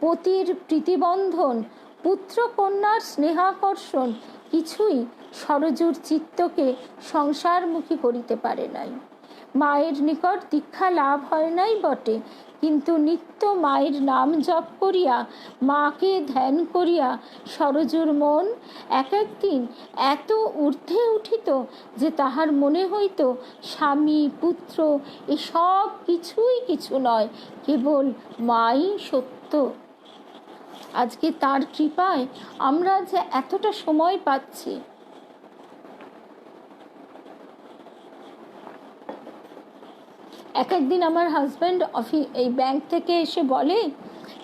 পতির প্রীতিবন্ধন, পুত্র কন্যার স্নেহাকর্ষণ কিছুই সরজুর চিত্তকে সংসারমুখী করিতে পারে নাই। মায়ের নিকট দীক্ষা লাভ হয় নাই বটে, কিন্তু নিত্য মায়ের নাম জপ করিয়া, মাকে ধ্যান করিয়া সরজুর মন এক একদিন এত ঊর্ধ্বে উঠিত যে তাহার মনে হইত স্বামী পুত্র এসব কিছুই কিছু নয়, কেবল মাই সত্য। আজকে তার কৃপায় আমরা যে এতটা সময় পাচ্ছি। একদিন আমার হাজব্যান্ড এই ব্যাংক থেকে এসে বলে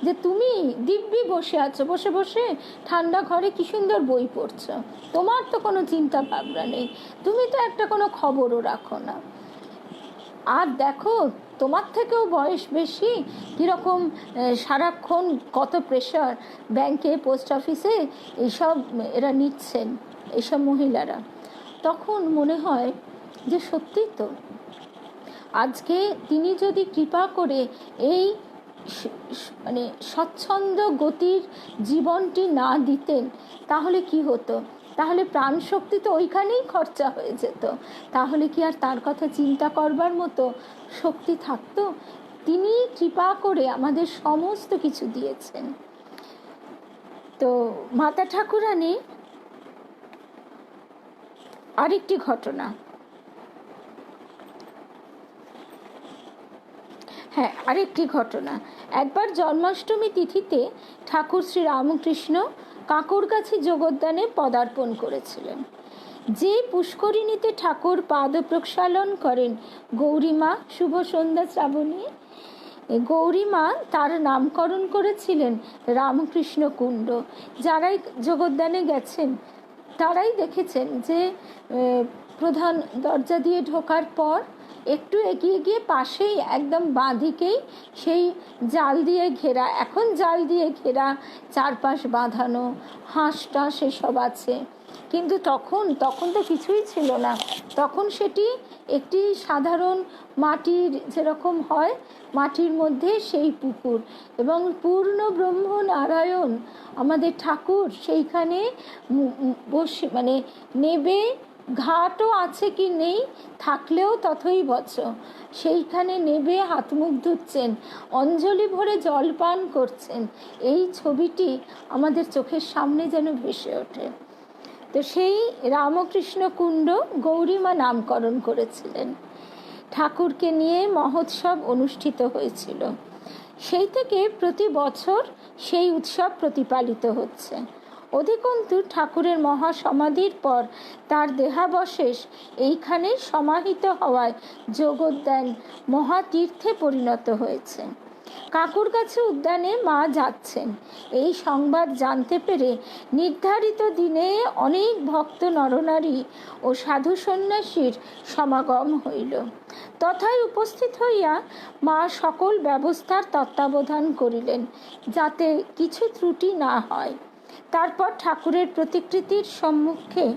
যে, তুমি দিব্যি বসে আছো, বসে বসে ঠান্ডা ঘরে কি সুন্দর বই পড়ছো, তোমার তো কোনো চিন্তা ভাবনা নেই, তুমি তো একটা কোনো খবরও রাখো না। আর দেখো, তোমার থেকেও বয়স বেশি, কীরকম সারাক্ষণ কত প্রেশার ব্যাংকে, পোস্ট অফিসে, এইসব এরা নিচ্ছেন, এইসব মহিলারা। তখন মনে হয় যে সত্যি তো, আজকে তিনি যদি কৃপা করে এই মানে স্বচ্ছন্দ গতির জীবনটি না দিতেন, তাহলে কি হতো? তাহলে প্রাণ শক্তি তো ওইখানেই খরচা হয়ে যেত, তাহলে কি আর তার কথা চিন্তা করবার মতো শক্তি থাকতো? তিনি কৃপা করে আমাদের সমস্ত কিছু দিয়েছেন। তো মাতা ঠাকুরানী আরেকটি ঘটনা, আরেকটি ঘটনা। একবার জন্মাষ্টমী তিথিতে ঠাকুর শ্রী রামকৃষ্ণ কাকুরগাছি যোগোদ্যানে পদার্পণ করেছিলেন। যে পুষ্করিণীতে ঠাকুর পাদ প্রক্ষালন করেন গৌরীমা, শুভ সন্ধ্যা শ্রাবণী, গৌরীমা তার নামকরণ করেছিলেন রামকৃষ্ণ কুণ্ড। যারাই যোগোদ্যানে গেছেন তারাই দেখেছেন যে প্রধান দরজা দিয়ে ঢোকার পর একটু এগিয়ে গিয়ে পাশেই একদম বাঁদিকেই সেই জাল দিয়ে ঘেরা, এখন জাল দিয়ে ঘেরা, চারপাশ বাঁধানো হাঁসটা সেসব আছে। কিন্তু তখন তো কিছুই ছিল না, তখন সেটি একটি সাধারণ মাটির, যেরকম হয় মাটির মধ্যে সেই পুকুর, এবং পূর্ণ ব্রহ্ম নারায়ণ আমাদের ঠাকুর সেইখানে বসে, মানে নেবে, ঘাটও আছে কি নেই, থাকলেও ততই বছর সেইখানে নেবে হাত মুখ ধুচ্ছেন, অঞ্জলি ভরে জল পান করছেন। এই ছবিটি আমাদের চোখের সামনে যেন ভেসে ওঠে। তো সেই রামকৃষ্ণ কুণ্ড গৌরীমা নামকরণ করেছিলেন। ঠাকুরকে নিয়ে মহোৎসব অনুষ্ঠিত হয়েছিল। সেই থেকে প্রতি বছর সেই উৎসব প্রতিপালিত হচ্ছে। অধিকন্তু ঠাকুরের মহাসমাধির পর তার দেহাবশেষ এইখানে সমাহিত হওয়ায় যোগোদ্যান মহাতীর্থে পরিণত হয়েছে। কাকুরগাছি উদ্যানে মা যাচ্ছেন এই সংবাদ জানতে পেরে নির্ধারিত দিনে অনেক ভক্ত নরনারী ও সাধু সন্ন্যাসীর সমাগম হইল। তথায় উপস্থিত হইয়া মা সকল ব্যবস্থার তত্ত্বাবধান করিলেন, যাতে কিছু ত্রুটি না হয়। তারপর ঠাকুরের প্রতিকৃতির সম্মুখে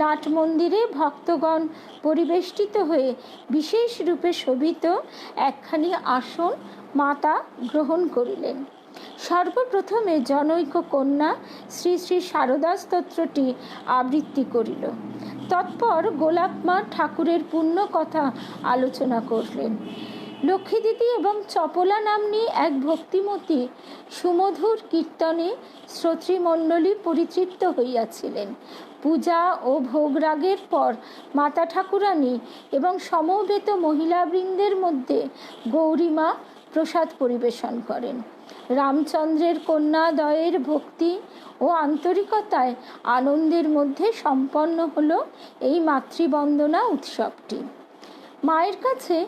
নাট মন্দিরে ভক্তগণ পরিবেষ্টিত হয়ে বিশেষ রূপে শোভিত একখানি আসন মাতা গ্রহণ করিলেন। সর্বপ্রথমে জনৈক কন্যা শ্রী শ্রী শারদা স্তোত্রটি আবৃত্তি করিল। তৎপর গোলাপ মা ঠাকুরের পুণ্য কথা আলোচনা করলেন। লক্ষ্মী দিদি এবং চপলা নাম্নী এক ভক্তিমতী সুমধুর কীর্তনে শ্রোতৃমণ্ডলী পরিতৃপ্ত হইয়াছিলেন। পূজা ও ভোগরাগের পর মাতা ঠাকুরানী এবং সমবেত মহিলাবৃন্দের মধ্যে গৌরীমা প্রসাদ পরিবেশন করেন। রামচন্দ্রের কন্যাদ্বয়ের ভক্তি ও আন্তরিকতায় আনন্দের মধ্যে সম্পন্ন হলো এই মাতৃবন্দনা উৎসবটি। মায়ের কাছে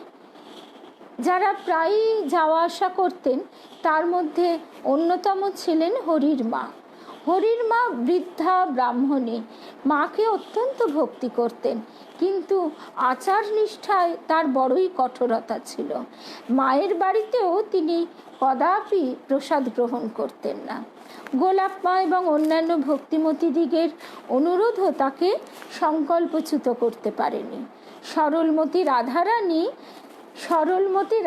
যারা প্রায়ই যাওয়া আসা করতেন তার মধ্যে অন্যতম ছিলেন হরির মা। হরির মা বৃদ্ধা ব্রাহ্মণী, মাকে অত্যন্ত ভক্তি করতেন, কিন্তু আচার নিষ্ঠায় তার বড়ই কঠোরতা ছিল। মায়ের বাড়িতেও তিনি কদাপি প্রসাদ গ্রহণ করতেন না। গোলাপ মা এবং অন্যান্য ভক্তিমতীদিগের অনুরোধও তাকে সংকল্পচ্যুত করতে পারেনি। সরলমতী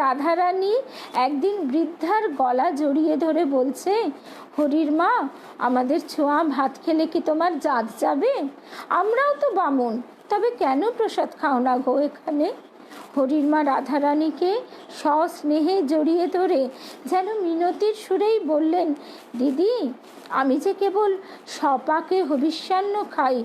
রাধারানী একদিন বৃদ্ধার গলা জড়িয়ে ধরে বলছে, হরির মা, আমাদের ছোঁয়া ভাত খেলে কি তোমার জাত যাবে? আমরাও তো বামুন, তবে কেন প্রসাদ খাও না গো এখানে? হরির মা রাধারানীকে সস্নেহে জড়িয়ে ধরে যেন মিনতির সুরেই বললেন, দিদি, আমি যে কেবল সপাকে হবিষ্যান্ন খাই,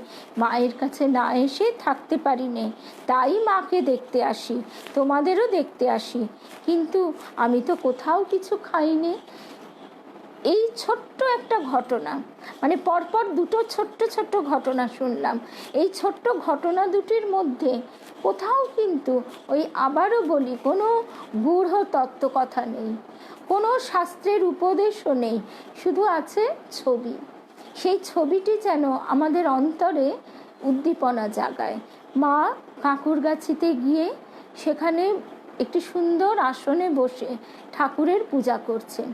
মায়ের কাছে না এসে থাকতে পারি নে, তাই মাকে দেখতে আসি, তোমাদেরও দেখতে আসি, কিন্তু আমি তো কোথাও কিছু খাইনি। এই ছোট্ট একটা ঘটনা, মানে পরপর দুটো ছোট্ট ছোট্ট ঘটনা শুনলাম। এই ছোট্ট ঘটনা দুটির মধ্যে কোথাও কিন্তু ওই, আবারও বলি, কোনো গূঢ় তত্ত্বকথা নেই, কোনো শাস্ত্রের উপদেশও নেই, শুধু আছে ছবি। সেই ছবিটি যেন আমাদের অন্তরে উদ্দীপনা জাগায়। মা কাকুরগাছিতে গিয়ে সেখানে একটি সুন্দর আসনে বসে ঠাকুরের পূজা করছেন,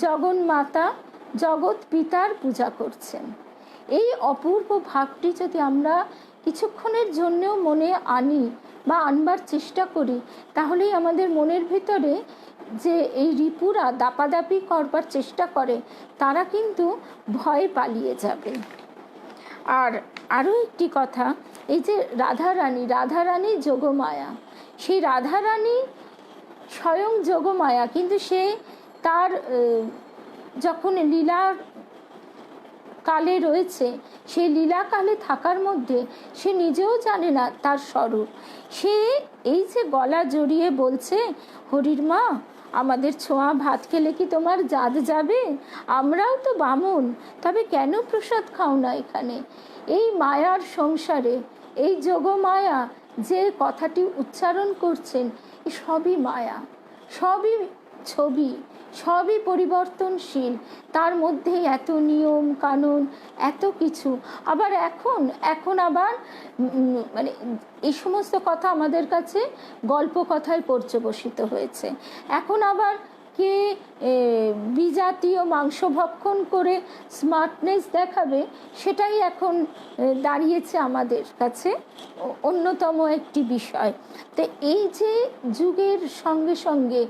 জগন্মাতা জগৎ পিতার পূজা করছেন। এই অপূর্ব ভাবটি যদি আমরা কিছুক্ষণের জন্যও মনে আনি বা আনবার চেষ্টা করি, তাহলেই আমাদের মনের ভিতরে যে এই রিপুরা দাপাদাপি করবার চেষ্টা করে তারা কিন্তু ভয়ে পালিয়ে যাবে। আর আরও একটি কথা, এই যে রাধারানী যোগমায়া, সেই রাধারানী স্বয়ং যোগমায়া, কিন্তু সে তার যখন লীলার কালে রয়েছে, সেই লীলাকালে থাকার মধ্যে সে নিজেও জানে না তার স্বরূপ। সে এই যে গলা জড়িয়ে বলছে, হরির মা আমাদের ছোঁয়া ভাত খেলে কি তোমার জাত যাবে? আমরাও তো বামুন, তবে কেন প্রসাদ খাও না এখানে? এই মায়ার সংসারে এই যোগমায়া যে কথাটি উচ্চারণ করছেন, সবই মায়া, সবই ছবি, সবই পরিবর্তনশীল। তার মধ্যে এত নিয়ম কানুন, এত কিছু। আবার এখন আবার মানে এই সমস্ত কথা আমাদের কাছে গল্প কথায় পর্যবসিত হয়েছে। এখন আবার কে বিজাতীয় মাংস ভক্ষণ করে স্মার্টনেস দেখাবে, সেটাই এখন দাঁড়িয়েছে আমাদের কাছে অন্যতম একটি বিষয়। তো এই যে যুগের সঙ্গে সঙ্গে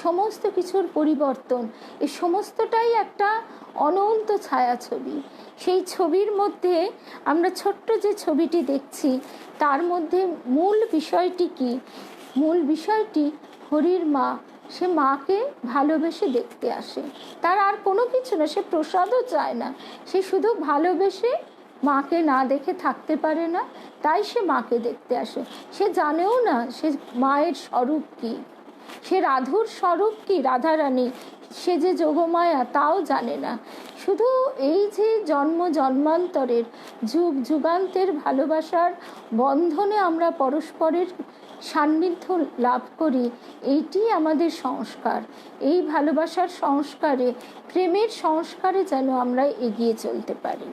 সমস্ত কিছুর পরিবর্তন, এই সমস্তটাই একটা অনন্ত ছায়াছবি। সেই ছবির মধ্যে আমরা ছোট্ট যে ছবিটি দেখছি, তার মধ্যে মূল বিষয়টি কি? মূল বিষয়টি হরির মা, সে মাকে ভালোবেসে দেখতে আসে। তার আর কোনো কিছু না, সে প্রসাদও চায় না, সে শুধু ভালোবেসে মাকে না দেখে থাকতে পারে না, তাই সে মাকে দেখতে আসে। সে জানেও না সে মায়ের স্বরূপ কি, সে রাধুর স্বরূপ কি, রাধারানী, সে যে যোগমায়া তাও জানে না। শুধু এই যে জন্ম জন্মান্তরের যুগ যুগান্তের ভালোবাসার বন্ধনে আমরা পরস্পরের সান্নিধ্য লাভ করি, এইটি আমাদের সংস্কার। এই ভালোবাসার সংস্কারে, প্রেমের সংস্কারে যেন আমরা এগিয়ে চলতে পারি।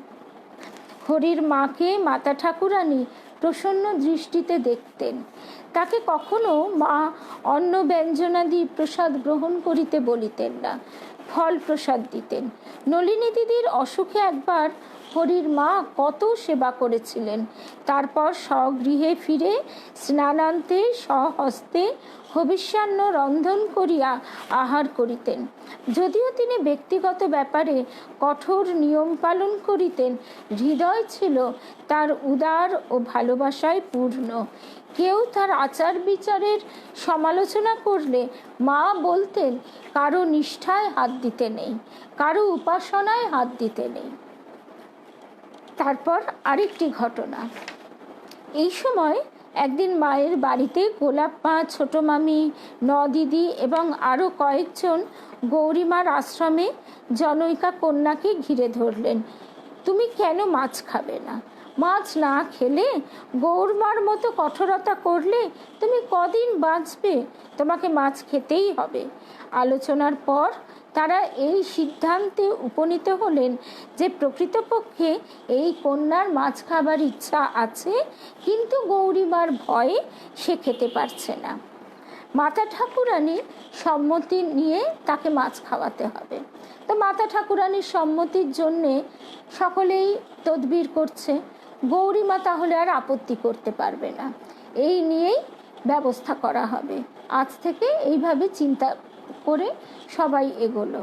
হরির মাকে মাতা ঠাকুরানী প্রসন্ন দৃষ্টিতে দেখতেন। তাকে কখনো মা অন্ন ব্যঞ্জনাদি প্রসাদ গ্রহণ করিতে বলিতেন না, ফল প্রসাদ দিতেন। নলিনী দিদির অসুখে একবার হরির মা কত সেবা করেছিলেন। তারপর স্বগৃহে ফিরে স্নানান্তে স্বহস্তে হবিষ্যান্ন রন্ধন করিয়া আহার করিতেন। যদিও তিনি ব্যক্তিগত ব্যাপারে কঠোর নিয়ম পালন করিতেন, হৃদয় ছিল তার উদার ও ভালোবাসায় পূর্ণ। কেউ তার আচার বিচারের সমালোচনা করলে মা বলতেন, কারো নিষ্ঠায় হাত দিতে নেই, কারো উপাসনায় হাত দিতে নেই। তারপর আরেকটি ঘটনা। এই সময় একদিন মায়ের বাড়িতে গোলাপ মা, ছোট মামি, দিদি এবং আরও কয়েকজন গৌরীমার আশ্রমে জনৈকা কন্যাকে ঘিরে ধরলেন। তুমি কেন মাছ খাবে না? মাছ না খেলে, গৌরমার মতো কঠোরতা করলে তুমি কদিন বাঁচবে? তোমাকে মাছ খেতেই হবে। আলোচনার পর তারা এই সিদ্ধান্তে উপনীত হলেন যে প্রকৃতপক্ষে এই কন্যার মাছ খাবার ইচ্ছা আছে, কিন্তু গৌরীমার ভয়ে সে খেতে পারছে না। মাতা ঠাকুরানী সম্মতি নিয়ে তাকে মাছ খাওয়াতে হবে। তো মাতা ঠাকুরানীর সম্মতির জন্যে সকলেই তদবির করছে। গৌরীমা তাহলে আর আপত্তি করতে পারবে না, এই নিয়েই ব্যবস্থা করা হবে। আজ থেকে এইভাবে চিন্তা করে সবাই এগোলো।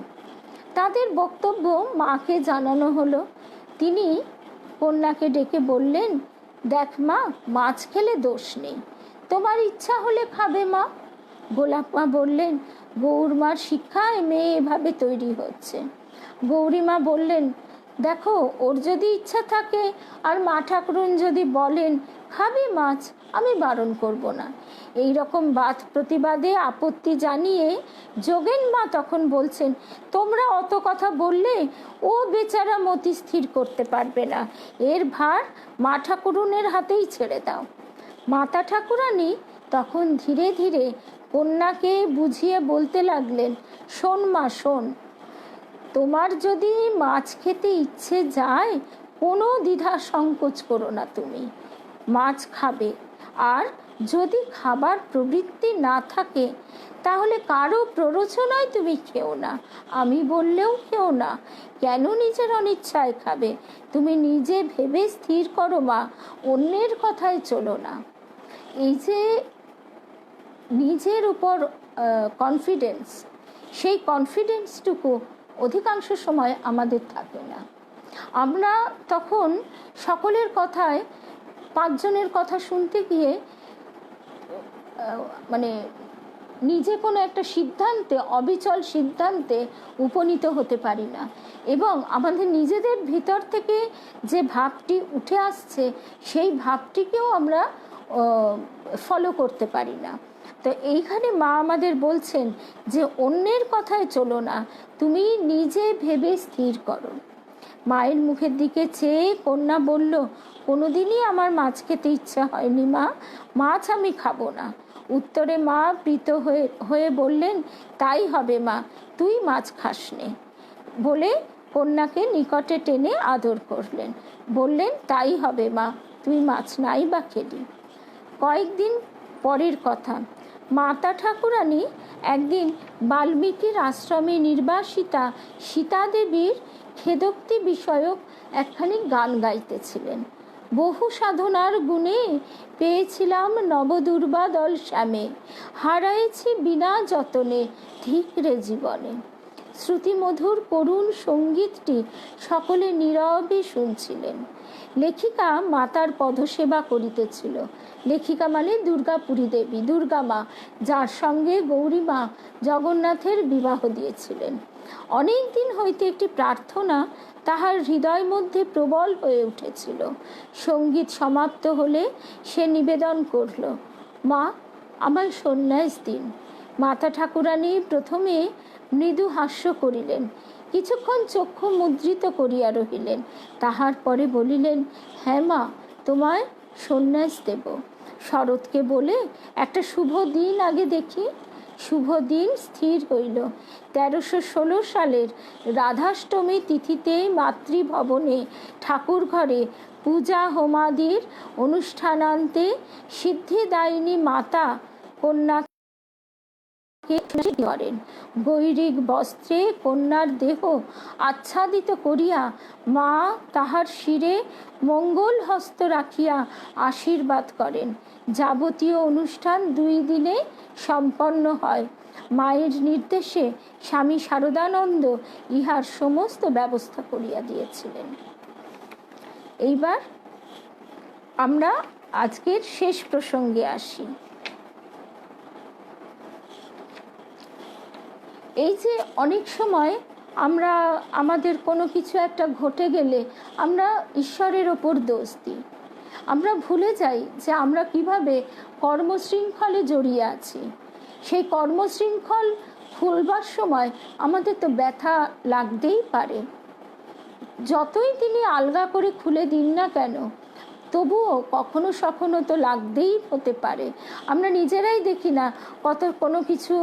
তাদের বক্তব্য মাকে জানানো হলো। তিনি কন্যাকে ডেকে বললেন, দেখ মা, মাছ খেলে দোষ নেই, তোমার ইচ্ছা হলে খাবে মা। গোলাপ মা বললেন, গৌরমার শিক্ষায় মেয়ে এভাবে তৈরি হচ্ছে। গৌরীমা বললেন, দেখো, ওর যদি ইচ্ছা থাকে আর মা ঠাকুরন যদি বলেন খাবি মাছ, আমি বারণ করব না। এই রকম বাদ প্রতিবাদে আপত্তি জানিয়ে যোগেন মা তখন বলছেন, তোমরা অত কথা বললে ও বেচারা মতি স্থির করতে পারবে না, এর ভার মা ঠাকুরনের হাতেই ছেড়ে দাও। মাতা ঠাকুরানী তখন ধীরে ধীরে কন্যাকে বুঝিয়ে বলতে লাগলেন, শোন মা, শোন, তোমার যদি মাছ খেতে ইচ্ছে যায়, কোনো দ্বিধা সংকোচ করো না, তুমি মাছ খাবে। আর যদি খাবার প্রবৃত্তি না থাকে, তাহলে কারো প্ররোচনায় তুমি খেও না, আমি বললেও খেও না। কেন নিজের অনিচ্ছায় খাবে? তুমি নিজে ভেবে স্থির করো মা, অন্যের কথায় চলো না। এই যে নিজের উপর কনফিডেন্স, সেই কনফিডেন্সটুকু অধিকাংশ সময় আমাদের থাকে না। আমরা তখন সকলের কথায়, 5 জনের কথা শুনতে গিয়ে মানে নিজে কোনো একটা সিদ্ধান্তে, অবিচল সিদ্ধান্তে উপনীত হতে পারি না, এবং আমাদের নিজেদের ভিতর থেকে যে ভাবটি উঠে আসছে সেই ভাবটিকেও আমরা ফলো করতে পারি না। তো এইখানে মা আমাদের বলছেন যে অন্যের কথায় চলো না, তুমি নিজে ভেবে স্থির করো। মায়ের মুখের দিকে চেয়ে কন্যা বলল, কোনোদিনই আমার মাছ খেতে ইচ্ছা হয়নি মা, মাছ আমি খাবো না। উত্তরে মা প্রীত হয়ে বললেন, তাই হবে মা, তুই মাছ খাস নে, বলে কন্যাকে নিকটে টেনে আদর করলেন। বললেন, তাই হবে মা, তুই মাছ নাই বা খেলি। কয়েকদিন পরের কথা, মাতা ঠাকুরানী একদিন বাল্মীকির আশ্রমে নির্বাসিতা সীতা দেবীর খেদোক্তি বিষয়ক একখানি গান গাইতেছিলেন। বহু সাধনার গুণে পেয়েছিলাম নবদুর্বাদল শ্যামে, হারাইছি বিনা যতনে ধিক্রে জীবনে। শ্রুতিমধুর করুণ সঙ্গীতটি সকলে নীরবে শুনছিলেন। লেখিকা মাতার পদসেবা করিতেছিল। লেখিকা মানে দুর্গাপুরী দেবী, দুর্গা মা, যার সঙ্গে গৌরী মা জগন্নাথের বিবাহ দিয়েছিলেন। অনেক দিন হইতে একটি প্রার্থনা তাহার হৃদয় মধ্যে প্রবল হয়ে উঠেছিল। সঙ্গীত সমাপ্ত হলে সে নিবেদন করল, মা, আমার সন্ন্যাস দিন। মাতা ঠাকুরানী প্রথমে মৃদু হাস্য করিলেন, কিছুক্ষণ চক্ষু মুদ্রিত করিয়া রহিলেন, তাহার পরে বলিলেন, হ্যাঁ মা, তোমায় সন্ন্যাস দেব। শরৎকে বলে একটা শুভ দিন আগে দেখি। শুভ দিন স্থির হইল। 1316 সালের রাধাষ্টমী তিথিতে মাতৃভবনে ঠাকুর ঘরে পূজা হোমাদির অনুষ্ঠানান্তে সিদ্ধিদায়িনী মাতা কন্যা করেন। গৈরিক বস্ত্রে কন্যার দেহ আচ্ছাদিত করিয়া মা তাহার শিরে মঙ্গল হস্ত রাখিয়া আশীর্বাদ করেন। যাবতীয় অনুষ্ঠান 2 দিনে সম্পন্ন হয়। মায়ের নির্দেশে স্বামী শারদানন্দ ইহার সমস্ত ব্যবস্থা করিয়া দিয়েছিলেন। এইবার আমরা আজকের শেষ প্রসঙ্গে আসি। এই যে অনেক সময় আমরা আমাদের কোনো কিছু একটা ঘটে গেলে আমরা ঈশ্বরের ওপর দোষ দিই। আমরা ভুলে যাই যে আমরা কিভাবে কর্মশৃঙ্খলে জড়িয়ে আছি। সেই কর্মশৃঙ্খল খুলবার সময় আমাদের তো ব্যথা লাগতেই পারে। যতই তিনি আলগা করে খুলে দিন না কেন, তবুও কখনো সখনো তো লাগতেই হতে পারে। আমরা নিজেরাই দেখি না, কোনো কিছু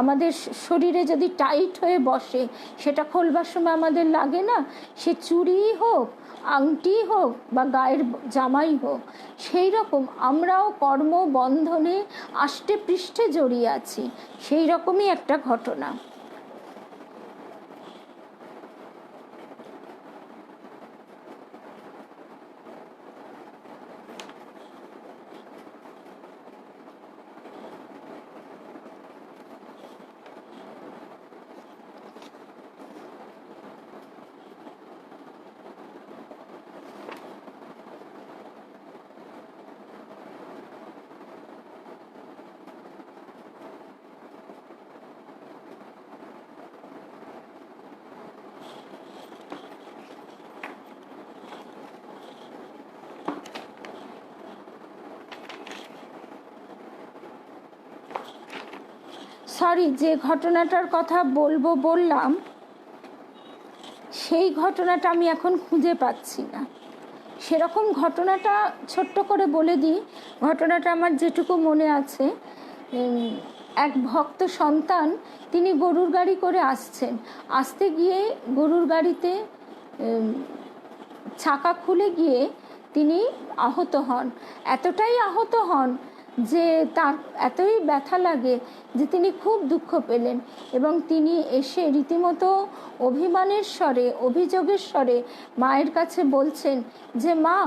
আমাদের শরীরে যদি টাইট হয়ে বসে, সেটা খোলবার সময় আমাদের লাগে না? সে চুড়ি হোক, আংটি হোক বা গায়ের জামাই হোক, সেই রকম আমরাও কর্মবন্ধনে আষ্টে পৃষ্ঠে জড়িয়ে আছি। সেই রকমই একটা ঘটনা। সরি, যে ঘটনাটার কথা বললাম সেই ঘটনাটা আমি এখন খুঁজে পাচ্ছি না। সেরকম ঘটনাটা ছোট্ট করে বলে দিই। ঘটনাটা আমার যেটুকু মনে আছে, এক ভক্ত সন্তান, তিনি গরুর গাড়ি করে আসছেন। আসতে গিয়ে গরুর গাড়িতে চাকা খুলে গিয়ে তিনি আহত হন। এতটাই আহত হন যে তার এতই ব্যথা লাগে যে তিনি খুব দুঃখ পেলেন, এবং তিনি এসে রীতিমতো অভিমানের স্বরে, অভিযোগের স্বরে মায়ের কাছে বলছেন যে, মা,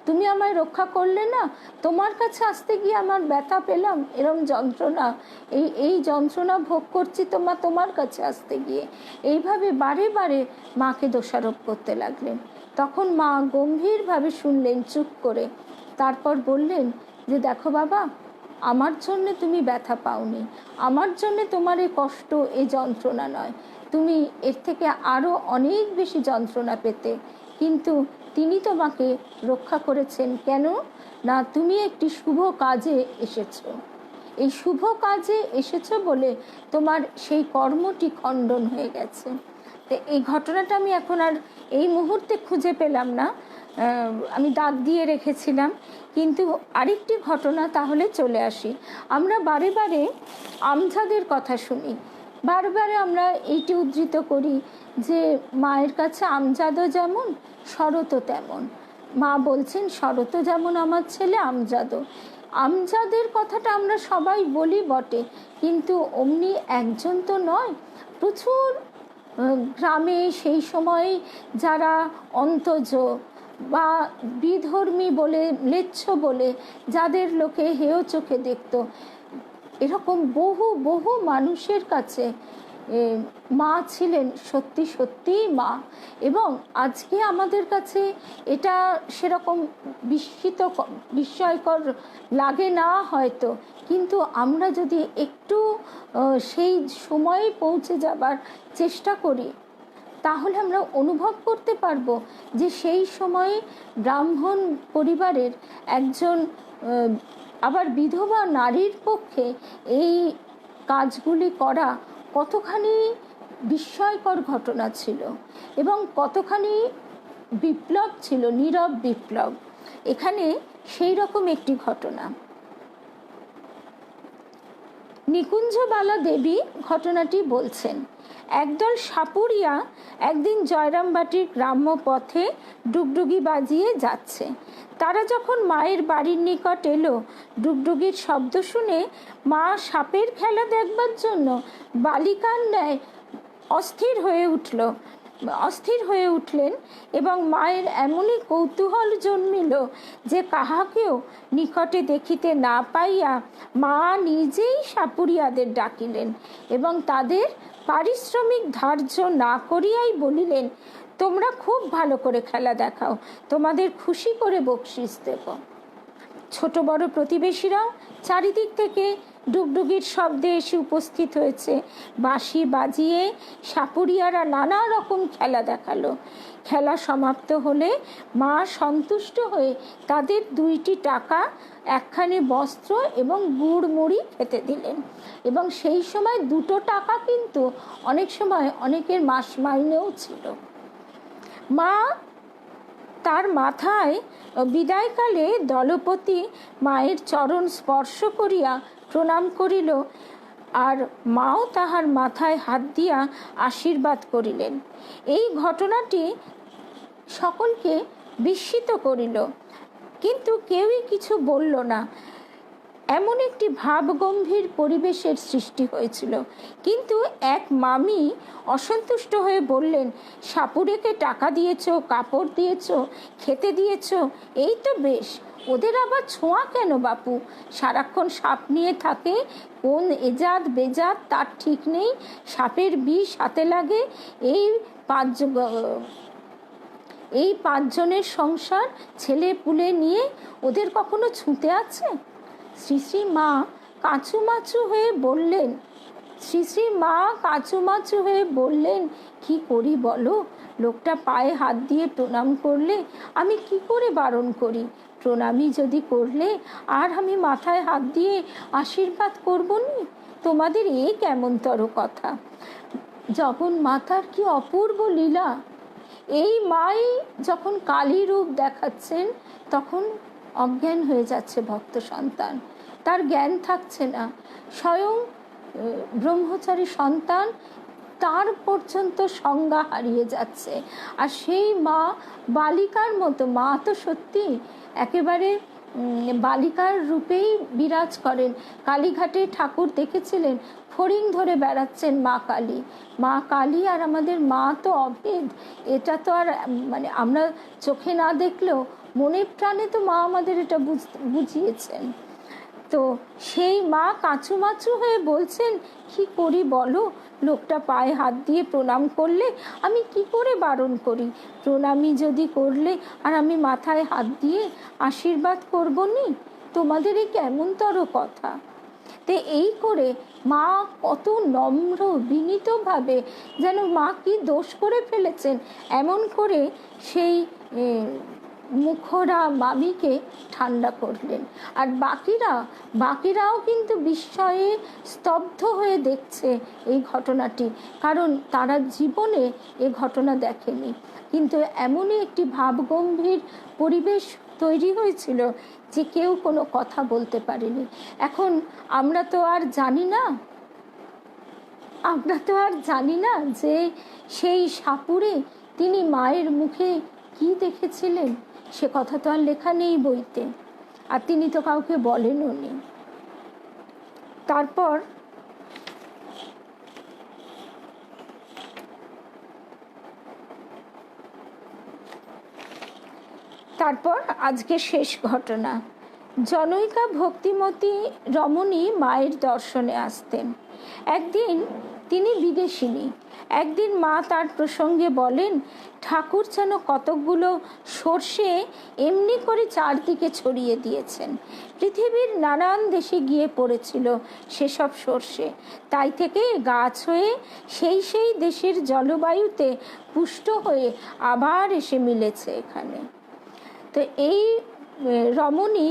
তুমি আমায় রক্ষা করলে না, তোমার কাছে আসতে গিয়ে আমার ব্যথা পেলাম, এরম যন্ত্রণা, এই যন্ত্রণা ভোগ করছি তোমার কাছে আসতে গিয়ে। এইভাবে বারে বারে মাকে দোষারোপ করতে লাগলেন। তখন মা গম্ভীরভাবে শুনলেন চুপ করে, তারপর বললেন যে দেখো বাবা, আমার জন্যে তুমি ব্যথা পাওনি, আমার জন্যে তোমার এই কষ্ট, এই যন্ত্রণা নয়, তুমি এর থেকে আরও অনেক বেশি যন্ত্রণা পেতে, কিন্তু তিনি তোমাকে রক্ষা করেছেন। কেন না, তুমি একটি শুভ কাজে এসেছো, এই শুভ কাজে এসেছো বলে তোমার সেই কর্মটি খণ্ডন হয়ে গেছে। তো এই ঘটনাটা আমি এখন আর এই মুহূর্তে খুঁজে পেলাম না, আমি দাগ দিয়ে রেখেছিলাম, কিন্তু আরেকটি ঘটনা তাহলে চলে আসি। আমরা বারে বারে আমজাদের কথা শুনি, বারবারে আমরা এইটি উদ্ধৃত করি যে মায়ের কাছে আমজাদও যেমন শরতও তেমন। মা বলছেন শরত যেমন আমার ছেলে, আমজাদও। আমজাদের কথাটা আমরা সবাই বলি বটে, কিন্তু অমনি একজন তো নয়, প্রচুর গ্রামে সেই সময় যারা অন্তজ বা বিধর্মী বলে, ম্লেচ্ছ বলে যাদের লোকে হেয় চোখে দেখত, এরকম বহু বহু মানুষের কাছে মা ছিলেন সত্যি সত্যিই মা। এবং আজকে আমাদের কাছে এটা সেরকম বিস্ময়কর লাগে না হয়তো, কিন্তু আমরা যদি একটু সেই সময়ে পৌঁছে যাবার চেষ্টা করি, তাহলে আমরা অনুভব করতে পারবো যে সেই সময়ে ব্রাহ্মণ পরিবারের একজন আবার বিধবা নারীর পক্ষে এই কাজগুলি করা কতখানি বিস্ময়কর ঘটনা ছিল এবং কতখানি বিপ্লব ছিল, নীরব বিপ্লব। এখানে সেই রকম একটি ঘটনা। নিকুঞ্জবালা দেবী ঘটনাটি বলছেন, একদল সাপুরিয়া একদিন জয়রামবাটির গ্রাম্য পথে ডুগডুগি বাজিয়ে যাচ্ছে। তারা যখন মায়ের বাড়ির নিকট এলো, ডুগডুগির শব্দ শুনে মা সাপের খেলা দেখবার জন্য বালিকার ন্যায় অস্থির হয়ে উঠলেন এবং মায়ের এমনই কৌতূহল জন্মিল যে কাহাকেও নিকটে দেখিতে না পাইয়া মা নিজেই সাপুরিয়াদের ডাকিলেন এবং তাদের পারিশ্রমিক ধার্য না করিয়াই বলিলেন, তোমরা খুব ভালো করে খেলা দেখাও, তোমাদের খুশি করে বকশিস দেব। ছোট বড় প্রতিবেশীরাও চারিদিক থেকে ডুগডুগির শব্দে এসে উপস্থিত হয়েছে। বাঁশি বাজিয়ে সাপুরিয়ারা নানা রকম খেলা দেখালো। খেলা সমাপ্ত হলে মা সন্তুষ্ট হয়ে তাদের 2টি টাকা, একখানি বস্ত্র এবং গুড় মুড়ি খেতে দিলেন। এবং সেই সময় 2 টাকা কিন্তু অনেক সময় অনেকের মাস মাইনেও ছিল। মা তার মাথায় বিদায়কালে দলপতি মায়ের চরণ স্পর্শ করিয়া প্রণাম করিল, আর মাও তাহার মাথায় হাত দিয়া আশীর্বাদ করিলেন। এই ঘটনাটি সকলকে বিস্মিত করিল, কিন্তু কেউই কিছু বলল না। এমন একটি ভাবগম্ভীর পরিবেশের সৃষ্টি হয়েছিল। কিন্তু এক মামি অসন্তুষ্ট হয়ে বললেন, সাপুরেকে টাকা দিয়েছ, কাপড় দিয়েছ, খেতে দিয়েছ, এই তো বেশ, ওদের আবার ছোঁয়া কেন বাপু? সারাক্ষণ সাপ নিয়ে থাকে, কোন এজাত বেজাত তার ঠিক নেই, সাপের বিষ হাতে লাগে। এই 5 জনের সংসার, ছেলে পুলে নিয়ে ওদের কখনো ছুঁতে আছে? শ্রী মা কাঁচুমাচু হয়ে বললেন, কি করি বলো? লোকটা পায়ে হাত দিয়ে প্রণাম করলে আমি কি করে বারণ করি? প্রণামই যদি করলে আর আমি মাথায় হাত দিয়ে আশীর্বাদ করব নি? তোমাদের এ কেমনতর কথা? যখন মাতার কি অপূর্ব লীলা! এই মাই যখন কালী রূপ দেখাচ্ছেন, তখন অজ্ঞান হয়ে যাচ্ছে ভক্ত সন্তান, তার জ্ঞান থাকছে না। স্বয়ং ব্রহ্মচারী সন্তান, তার পর্যন্ত সংজ্ঞা হারিয়ে যাচ্ছে। আর সেই মা বালিকার মতো, মা তো সত্যি একেবারে বালিকার রূপেই বিরাজ করেন। কালীঘাটে ঠাকুর দেখেছিলেন ফড়িং ধরে বেড়াচ্ছেন মা কালী। মা কালী আর আমাদের মা তো অভেদ, এটা তো আর মানে আমরা চোখে না দেখলেও মনে প্রাণে তো মা আমাদের এটা বুঝিয়েছেন। তো সেই মা কাঁচুমাচু হয়ে বলছেন, কি করি বলো, লোকটা পায়ে হাত দিয়ে প্রণাম করলে আমি কি করে বারণ করি? প্রণামী যদি করলে আর আমি মাথায় হাত দিয়ে আশীর্বাদ করবো নি? তোমাদের এই কেমনতর কথা। তো এই করে মা কত নম্র বিনীতভাবে, যেন মা কি দোষ করে ফেলেছেন এমন করে সেই মুখরা মামিকে ঠান্ডা করলেন। আর বাকিরাও কিন্তু বিস্ময়ে স্তব্ধ হয়ে দেখছে এই ঘটনাটি, কারণ তারা জীবনে এ ঘটনা দেখেনি। কিন্তু এমনই একটি ভাবগম্ভীর পরিবেশ তৈরি হয়েছিল যে কেউ কোনো কথা বলতে পারেনি। এখন আমরা তো আর জানি না যে সেই সাপুড়ে তিনি মায়ের মুখে কি দেখেছিলেন, সে কথা তো আর লেখা নেই বইতে, আর তিনি তো কাউকে বলেনও নি। তারপর আজকে শেষ ঘটনা। জনৈকা ভক্তিমতী রমণী মায়ের দর্শনে আসতেন। একদিন তিনি বিদেশিনী। একদিন মা তার প্রসঙ্গে বলেন, ঠাকুর যেন কতকগুলো সর্ষে এমনি করে চারদিকে ছড়িয়ে দিয়েছেন। পৃথিবীর নানান দেশে গিয়ে পড়েছিল সেসব সর্ষে, তাই থেকে গাছ হয়ে সেই দেশের জলবায়ুতে পুষ্ট হয়ে আবার এসে মিলেছে এখানে। তো এই রমণী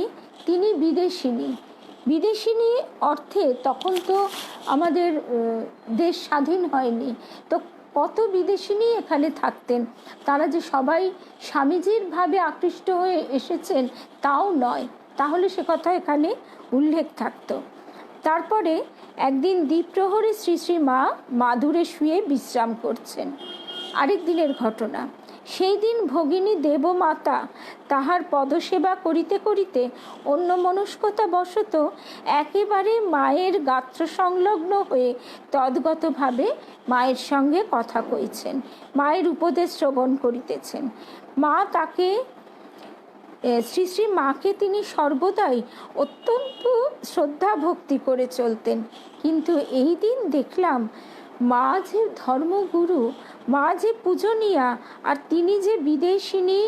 তিনি বিদেশিনী অর্থে তখন তো আমাদের দেশ স্বাধীন হয়নি, তো কত বিদেশিনী এখানে থাকতেন। তারা যে সবাই স্বামীজির ভাবে আকৃষ্ট হয়ে এসেছেন তাও নয়, তাহলে সে কথা এখানে উল্লেখ থাকতো। তারপরে একদিন দ্বীপ্রহরে শ্রী শ্রী মা মাদুরে শুয়ে বিশ্রাম করছেন। আরেক দিনের ঘটনা। সেই দিন ভগিনী দেবমাতা তাহার পদসেবা করিতে করিতে অন্যমনস্কতা বশত একেবারে মায়ের গাত্র সংলগ্ন হয়ে তদ্গতভাবে মায়ের সঙ্গে কথা কইছেন, মায়ের উপদেশ শ্রবণ করিতেছেন। শ্রী শ্রী মাকে তিনি সর্বদাই অত্যন্ত শ্রদ্ধা ভক্তি করে চলতেন। কিন্তু এই দিন দেখলাম মা যে ধর্মগুরু, মা যে পূজনীয়া, আর তিনি যে বিদেশিনী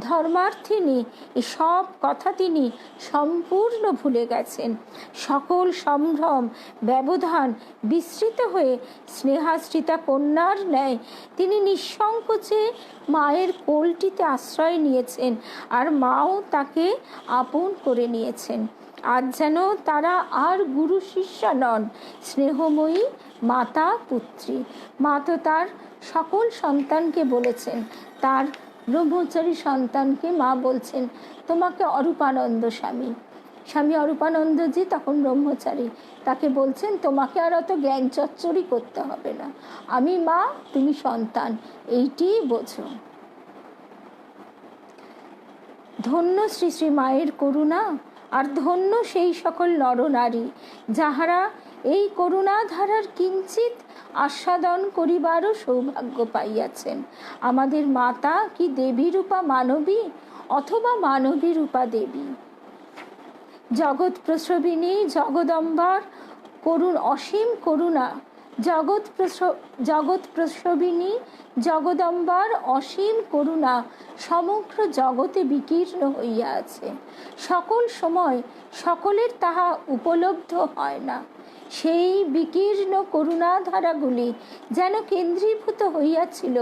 ধর্মার্থিনী, এসব কথা তিনি সম্পূর্ণ ভুলে গেছেন। সকল সম্ভ্রম ব্যবধান বিস্তৃত হয়ে স্নেহাশ্রিতা কন্যার ন্যায় তিনি নিঃসংকোচে মায়ের কোলটিতে আশ্রয় নিয়েছেন, আর মাও তাকে আপন করে নিয়েছেন। আজ যেন তারা আর গুরু শিষ্যা নন, স্নেহময়ী মাতা পুত্রী। মা তো তার সকল সন্তানকে বলেছেন, তার ব্রহ্মচারী সন্তানকে মা বলছেন, তোমাকে অরূপানন্দ স্বামী অরূপানন্দজি তখন ব্রহ্মচারী, তাকে বলছেন তোমাকে আর অত জ্ঞান চচ্চড়ি করতে হবে না, আমি মা তুমি সন্তান, এইটি বোঝো। ধন্য শ্রী শ্রী মায়ের করুণা, আর ধন্য সেই সকল নরনারী যাহারা এই করুণাধারার কিঞ্চিত আস্বাদন করিবারও সৌভাগ্য পাইয়াছেন। আমাদের মাতা কি দেবী রূপা মানবী, অথবা মানবী রূপা দেবী? জগৎ প্রসবিনী জগদম্বার অসীম করুণা, জগৎ প্রসবিনী জগদম্বার অসীম করুণা সমগ্র জগতে বিকীর্ণ হইয়া আছে। সকল সময় সকলের তাহা উপলব্ধ হয় না। সেই বিকীর্ণ করুণাধারাগুলি যেন কেন্দ্রীভূত হইয়াছিল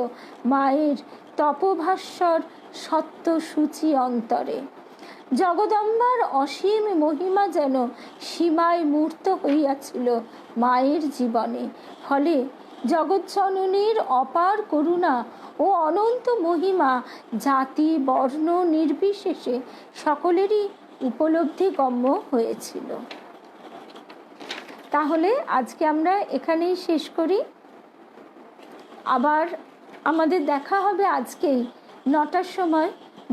মায়ের তপভাস্বর সত্য সূচি অন্তরে। জগদম্বার অসীম মহিমা যেন সীমায় মূর্ত হইয়াছিল মায়ের জীবনে। ফলে জগজ্জননীর অপার করুণা ও অনন্ত মহিমা জাতি বর্ণ নির্বিশেষে সকলেরই উপলব্ধি গম্য হয়েছিল। তাহলে আজকে আমরা এখানেই শেষ করি। আবার আমাদের দেখা হবে আজকেই 9টার সময়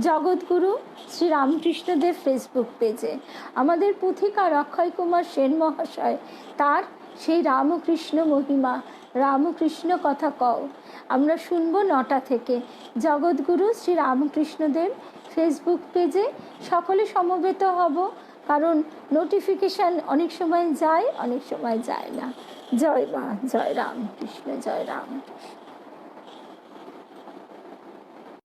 জগৎগুরু শ্রী রামকৃষ্ণদেব ফেসবুক পেজে। আমাদের পুথিকার অক্ষয় কুমার সেন মহাশয় তার সেই রামকৃষ্ণ মহিমা, রামকৃষ্ণ কথা কও আমরা শুনবো 9টা থেকে। জগৎগুরু শ্রী রামকৃষ্ণদেব ফেসবুক পেজে সকলে সমবেত হব, কারণ নোটিফিকেশান অনেক সময় যায়, অনেক সময় যায় না। জয় মা, জয় রামকৃষ্ণ, জয় রামকৃষ্ণ।